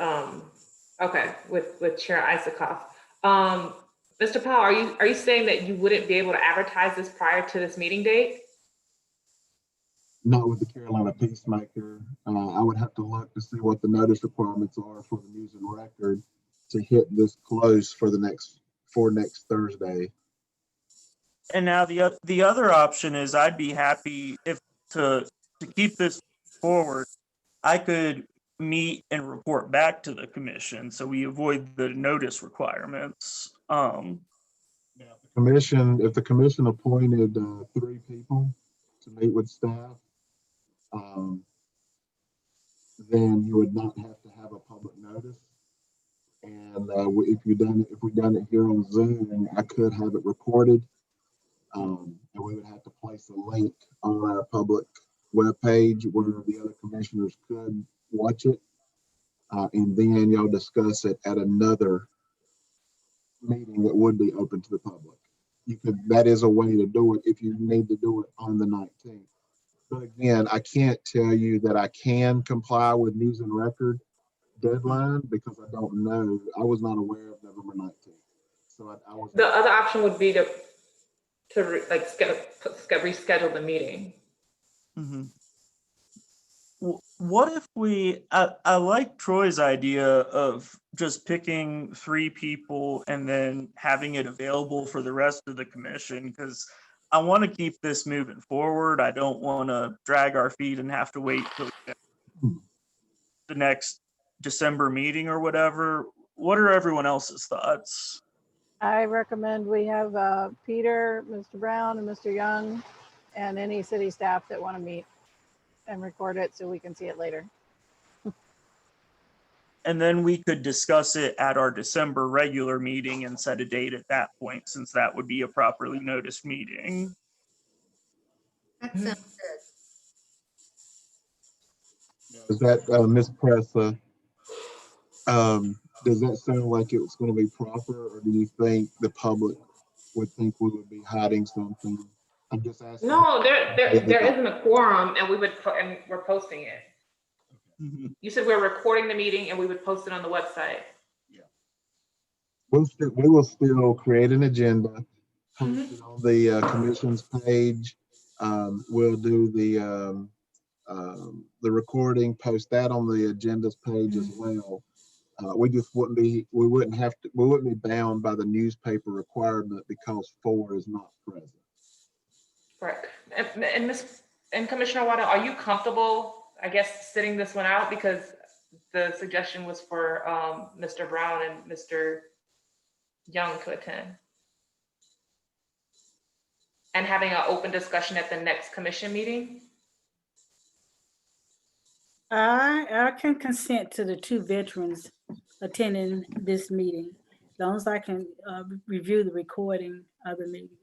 with Chair Isikoff. Mr. Powell, are you saying that you wouldn't be able to advertise this prior to this meeting date? Not with the Carolina Peacemaker. I would have to look to see what the notice requirements are for the News and Record to hit this close for next Thursday. And now the other option is I'd be happy if to keep this forward, I could meet and report back to the commission so we avoid the notice requirements. If the commission appointed 3 people to meet with staff, then you would not have to have a public notice. And if we've done it here on Zoom, I could have it recorded And we would have to place a link on our public webpage where the other commissioners could watch it. And then y'all discuss it at another meeting that would be open to the public. That is a way to do it if you need to do it on the 19th. But again, I can't tell you that I can comply with news and record deadline because I don't know. I was not aware of November 19th. So I was. The other option would be to reschedule the meeting. Mm-hmm. What if I like Troy's idea of just picking 3 people and then having it available for the rest of the commission, because I want to keep this moving forward. I don't want to drag our feet and have to wait till the next December meeting or whatever. What are everyone else's thoughts? I recommend we have Peter, Mr. Brown, and Mr. Young, and any city staff that want to meet and record it so we can see it later. And then we could discuss it at our December regular meeting and set a date at that point, since that would be a properly noticed meeting. That sounds good. Is that Ms. Pressa? Does that sound like it was going to be proper, or do you think the public would think we would be hiding something? I'm just asking. No, there isn't a quorum, and we're posting it. Mm-hmm. You said we're recording the meeting and we would post it on the website. We will still create an agenda, post it on the commission's page. We'll do the recording, post that on the agenda's page as well. We wouldn't be bound by the newspaper requirement because 4 is not present. Correct. And Commissioner Wada, are you comfortable, I guess, sitting this one out, because the suggestion was for Mr. Brown and Mr. Young to attend, and having an open discussion at the next commission meeting? I can consent to the 2 veterans attending this meeting, as long as I can review the recording of the meeting.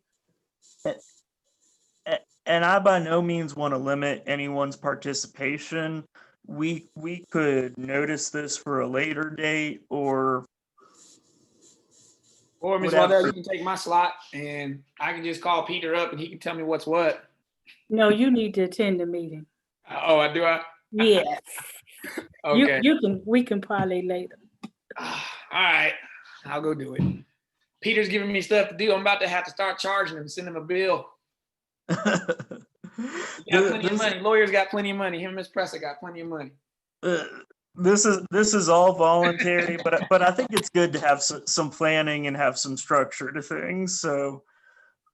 And I by no means want to limit anyone's participation. We could notice this for a later date, or Ms. Waddell, you can take my slot and I can just call Peter up and he can tell me what's what. No, you need to attend the meeting. Oh, I do. Yes. Okay. We can parlay later. All right, I'll go do it. Peter's giving me stuff to do. I'm about to have to start charging him, send him a bill. Got plenty of money. Lawyers got plenty of money. Him and Ms. Pressa got plenty of money. This is all voluntary, but I think it's good to have some planning and have some structure to things. So,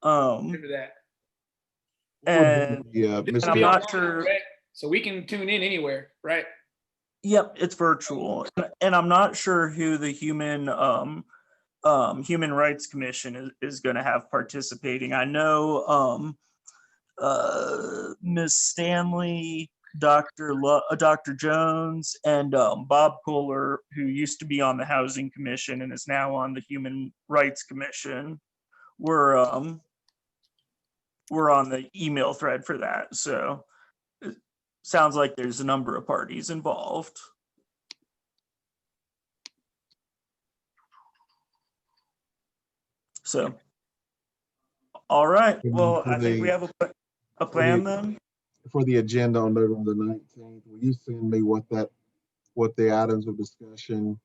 and I'm not sure. So we can tune in anywhere, right? Yep, it's virtual, and I'm not sure who the Human Rights Commission is going to have participating. I know Ms. Stanley, Dr. Jones, and Bob Puller, who used to be on the Housing Commission and is now on the Human Rights Commission, were on the email thread for that. So it sounds like there's a number of parties involved. So, all right. Well, I think we have a plan then. For the agenda on November 19th, will you send me what the items of discussion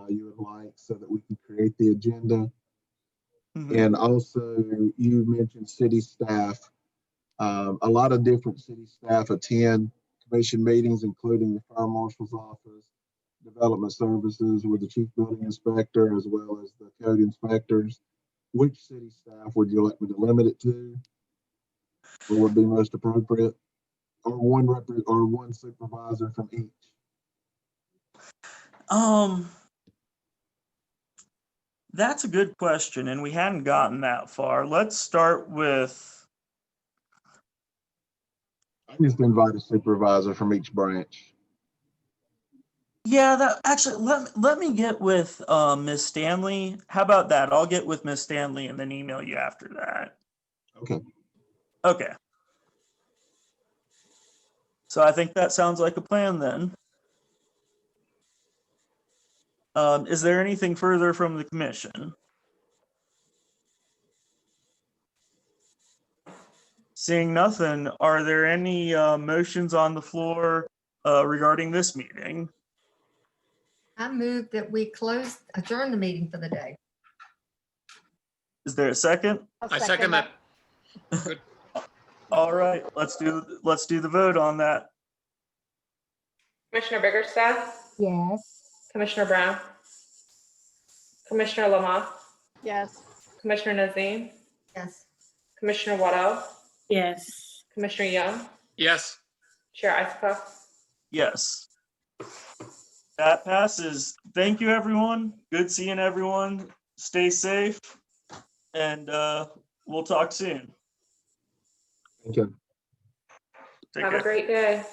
you would like so that we can create the agenda? Mm-hmm. And also, you mentioned city staff. A lot of different city staff attend commission meetings, including the fire marshal's office, development services with the chief building inspector, as well as the code inspectors. Which city staff would you like me to limit it to, or would be most appropriate? Or one supervisor from each? That's a good question, and we hadn't gotten that far. Let's start with. I just invite a supervisor from each branch. Yeah, that actually let me get with Ms. Stanley. How about that? I'll get with Ms. Stanley and then email you after that. Okay. Okay. So I think that sounds like a plan then. Is there anything further from the commission? Seeing nothing, are there any motions on the floor regarding this meeting? I move that we adjourn the meeting for the day. Is there a second? I second that. Good. All right, let's do the vote on that. Commissioner Biggerstaff, Yes. Commissioner Brown, Commissioner Lamont, Yes. Commissioner Nazim, Yes. Commissioner Waddell, Yes. Commissioner Young, Yes. Chair Icicle. Yes. That passes. Thank you, everyone. Good seeing everyone. Stay safe, and we'll talk soon. Thank you. Take Have care. a great day.